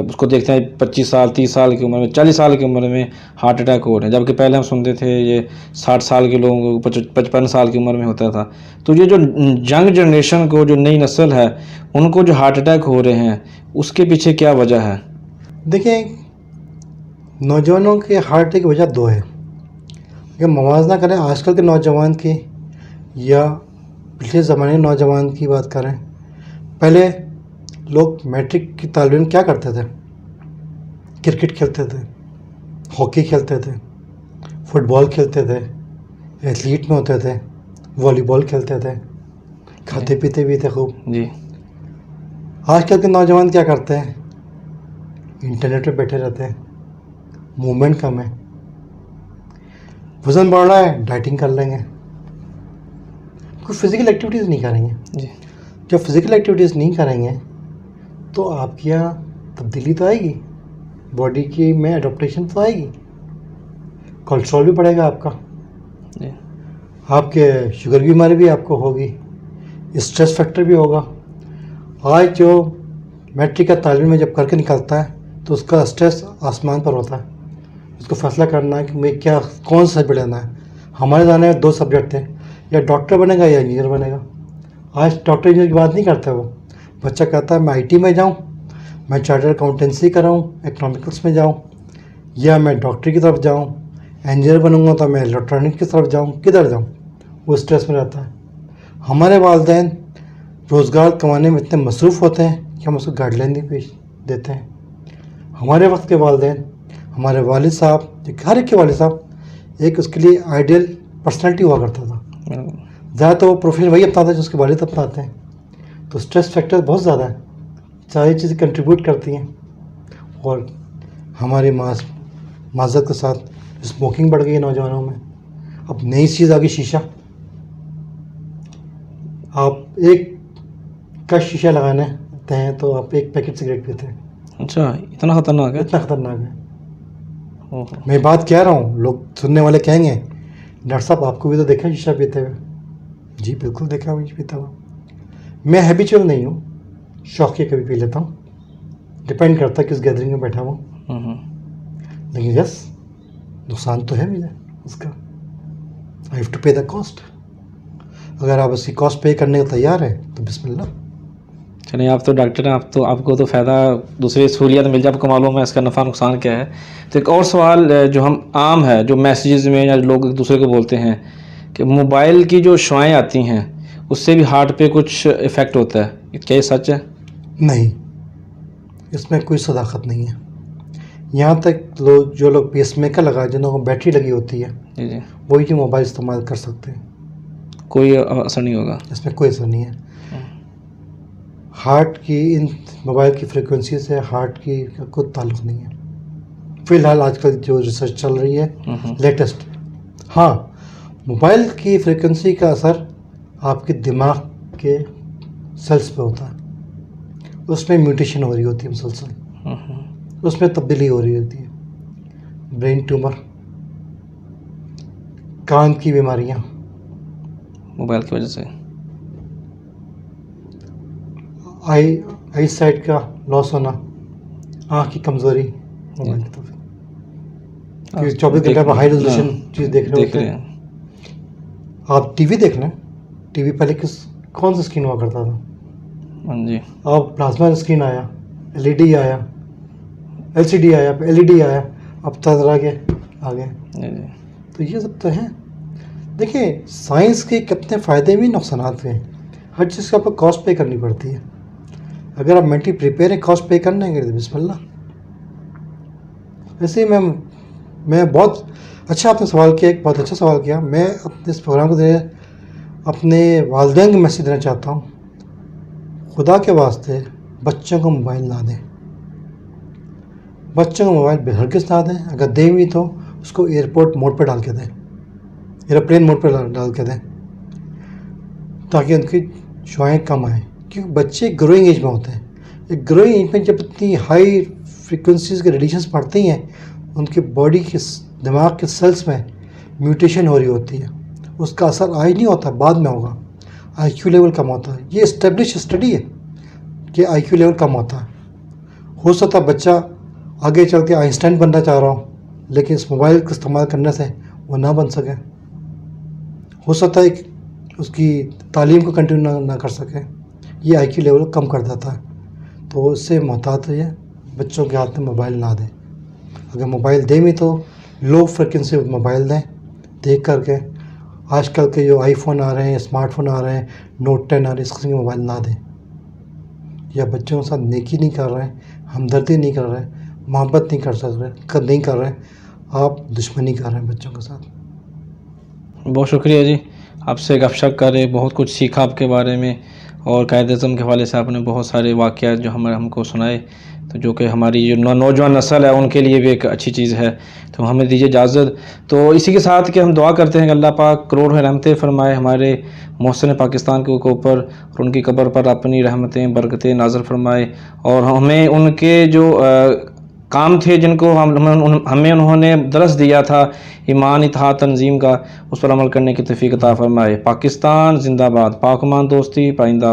اس کو دیکھتے ہیں 25 سال 30 سال کی عمر میں, 40 سال کی عمر میں ہارٹ اٹیک ہو رہے ہیں, جبکہ پہلے ہم سنتے تھے یہ 60 سال کے لوگوں کو 55 سال کی عمر میں ہوتا تھا. تو یہ جو ینگ جنریشن کو, جو نئی نسل ہے, ان کو جو ہارٹ اٹیک ہو رہے ہیں, اس کے پیچھے کیا وجہ ہے؟ دیکھیں, نوجوانوں کے ہارٹ اٹیک کی وجہ 2 ہے. اگر موازنہ کریں آج کل کے نوجوان کی یا پچھلے زمانے کے نوجوان کی بات کریں, پہلے لوگ میٹرک کی طالب علم کیا کرتے تھے؟ کرکٹ کھیلتے تھے, ہاکی کھیلتے تھے, فٹ بال کھیلتے تھے, ایتھلیٹ میں ہوتے تھے, والی بال کھیلتے تھے, کھاتے پیتے بھی تھے خوب. جی. آج کل کے نوجوان کیا کرتے ہیں؟ انٹرنیٹ پہ بیٹھے رہتے ہیں, موومنٹ کم ہے, وزن بڑھ رہا ہے, ڈائٹنگ کر لیں گے, کوئی فزیکل ایکٹیویٹیز نہیں کریں گے. جی. جب فزیکل ایکٹیویٹیز نہیں کریں گے تو آپ کے یہاں تبدیلی تو آئے گی, باڈی کی میں اڈاپٹیشن تو آئے گی, کولیسٹرول بھی بڑھے گا آپ کا, جی آپ کے شوگر کی بیماری بھی آپ کو ہوگی, اسٹریس فیکٹر بھی ہوگا. آج جو میٹرک کا طالب علم جب کر کے نکلتا ہے تو اس کا اسٹریس آسمان پر ہوتا ہے, اس کو فیصلہ کرنا ہے کہ میں کیا کون سا سبجیکٹ لینا ہے. ہمارے زمانے میں 2 سبجیکٹ تھے, یا ڈاکٹر بنے گا یا انجینئر بنے گا. آج ڈاکٹر انجینئر کی بات نہیں کرتا وہ, بچہ کہتا ہے میں آئی ٹی میں جاؤں, میں چارٹر اکاؤنٹنسی کراؤں, اکنامکس میں جاؤں, یا میں ڈاکٹری کی طرف جاؤں, انجینئر بنوں گا تو میں الیکٹرانک کی طرف جاؤں, کدھر جاؤں, وہ اسٹریس میں رہتا ہے. ہمارے والدین روزگار کمانے میں اتنے مصروف ہوتے ہیں کہ ہم اس کو گائیڈ لائن نہیں پیش دیتے ہیں. ہمارے وقت کے والدین, ہمارے والد صاحب, ہر ایک کے والد صاحب ایک اس کے لیے آئیڈیل پرسنالٹی ہوا کرتا تھا. زیادہ تو وہ پروفیشن وہی اپناتا ہے جو اس کے والد اپناتے ہیں. تو اسٹریس فیکٹر بہت زیادہ ہے, ساری چیزیں کنٹریبیوٹ کرتی ہیں. اور ہماری معذرت کے ساتھ اسموکنگ بڑھ گئی ہے نوجوانوں میں. اب نئی چیز آ گئی شیشہ. آپ ایک کا شیشہ لگانے ہیں تو آپ ایک پیکٹ سگریٹ پیتے ہیں. اچھا, اتنا خطرناک ہے؟ اتنا خطرناک ہے. میں بات کہہ رہا ہوں, لوگ سننے والے کہیں گے ڈاکٹر صاحب آپ کو بھی تو دیکھا شیشہ پیتے ہوئے. جی بالکل دیکھا ہوں پیتا ہوا. میں ہیبیچول نہیں ہوں, شوقیہ کبھی پی لیتا ہوں, ڈپینڈ کرتا ہے کس گیدرنگ میں بیٹھا ہوں. لیکن یس نقصان تو ہے مجھے اس کا. I have to pay the cost. اگر آپ اس کی کاسٹ پے کرنے کو تیار ہیں تو بسم اللہ. چلیں, آپ تو ڈاکٹر ہیں, آپ کو تو فائدہ دوسری سہولیات مل جائے, آپ کو معلوم ہے اس کا نفع نقصان کیا ہے. تو ایک اور سوال جو ہم عام ہے, جو میسیجز میں یا لوگ ایک دوسرے کو بولتے ہیں کہ موبائل کی جو شعائیں آتی ہیں اس سے بھی ہارٹ پہ کچھ افیکٹ ہوتا ہے, کیا یہ سچ ہے؟ نہیں, اس میں کوئی صداقت نہیں ہے. یہاں تک جو لوگ پیس میکر لگائے, جنہوں کو بیٹری لگی ہوتی ہے, جی جی, وہی جو موبائل استعمال کر سکتے ہیں, کوئی اثر نہیں ہوگا اس میں کوئی اثر نہیں ہے. ہارٹ کی ان موبائل کی فریکوینسی سے ہارٹ کی کوئی تعلق نہیں ہے فی الحال. آج کل جو ریسرچ چل رہی ہے لیٹسٹ, ہاں موبائل کی فریکوینسی کا اثر آپ کے دماغ کے سیلس پہ ہوتا ہے. اس میں میوٹیشن ہو رہی ہوتی ہے مسلسل, اس میں تبدیلی ہو رہی ہوتی ہے. برین ٹیومر, کان کی بیماریاں موبائل کی وجہ سے, آئی سائٹ کا لاس ہونا, آنکھ کی کمزوری موبائل کی طرف, 24 گھنٹے پر ہائی ریزولوشن چیز دیکھ رہے ہوتے ہیں. آپ ٹی وی دیکھ لیں, ٹی وی پہلے کون سا اسکرین ہوا کرتا تھا؟ جی, اب پلازما اسکرین آیا, ایل ای ڈی آیا, ایل سی ڈی آیا, ایل ای ڈی آیا, اب طرح کے آگے. تو یہ سب تو ہیں. دیکھیں سائنس کے کتنے فائدے بھی نقصانات بھی ہیں. ہر چیز کا آپ کو کاسٹ پے کرنی پڑتی ہے. اگر آپ مینٹلی پریپیئر ہیں کاسٹ پے کرنے کے لیے, بسم اللہ. ویسے ہی میں بہت اچھا آپ نے سوال کیا, ایک بہت اچھا سوال کیا. میں اپنے اس پروگرام کو اپنے والدین کو میسیج دینا چاہتا ہوں, خدا کے واسطے بچوں کو موبائل نہ دیں. بچوں کو موبائل ہرگز نہ دیں. اگر دیں بھی تو اس کو ایئرپورٹ موڈ پہ ڈال کے دیں, ایروپلین موڈ پہ ڈال کے دیں, تاکہ ان کی شعائیں کم آئیں. کیونکہ بچے گروئنگ ایج میں ہوتے ہیں. ایک گروئنگ ایج میں جب اتنی ہائی فریکوینسیز کے ریڈیشنز پڑھتی ہیں, ان کی باڈی کے دماغ کے سیلس میں میوٹیشن ہو رہی ہوتی ہے. اس کا اثر آج نہیں ہوتا, بعد میں ہوگا. آئی کیو لیول کم ہوتا ہے. یہ اسٹیبلش اسٹڈی ہے کہ آئی کیو لیول کم ہوتا ہے. ہو سکتا ہے بچہ آگے چل کے آئنسٹائن بننا چاہ رہا ہوں, لیکن اس موبائل کا استعمال کرنے سے وہ نہ بن سکے. ہو سکتا ہے اس کی تعلیم کو کنٹینیو نہ کر سکے. یہ آئی کیو لیول کم کر دیتا ہے. تو اس سے محتاط ہے, بچوں کے ہاتھ میں موبائل نہ دیں. اگر موبائل دیں بھی تو لو فریکوینسی موبائل دیں دیکھ کر کے. آج کل کے جو آئی فون آ رہے ہیں, اسمارٹ فون آ رہے ہیں, نوٹ 10 آ رہے ہیں, اس قسم کے موبائل نہ دیں. یا بچوں کے ساتھ نیکی نہیں کر رہے ہیں, ہمدردی نہیں کر رہے ہیں, محبت نہیں کر رہے ہیں, آپ دشمنی کر رہے ہیں بچوں کے ساتھ. بہت شکریہ جی, آپ سے گپ شپ کرے بہت کچھ سیکھا آپ کے بارے میں, اور قائد اعظم کے حوالے سے آپ نے بہت سارے واقعات جو ہم کو سنائے. تو جو کہ ہماری جو نوجوان نسل ہے ان کے لیے بھی ایک اچھی چیز ہے. تو ہمیں دیجیے اجازت. تو اسی کے ساتھ کہ ہم دعا کرتے ہیں کہ اللہ پاک کروڑ رحمتیں فرمائے ہمارے محسن پاکستان کے اوپر اور ان کی قبر پر اپنی رحمتیں برکتیں نازل فرمائے, اور ہمیں ان کے جو کام تھے جن کو ہمیں انہوں نے درس دیا تھا ایمان اتحاد تنظیم کا, اس پر عمل کرنے کی توفیق عطا فرمائے. پاکستان زندہ باد, پاک امان دوستی پائندہ.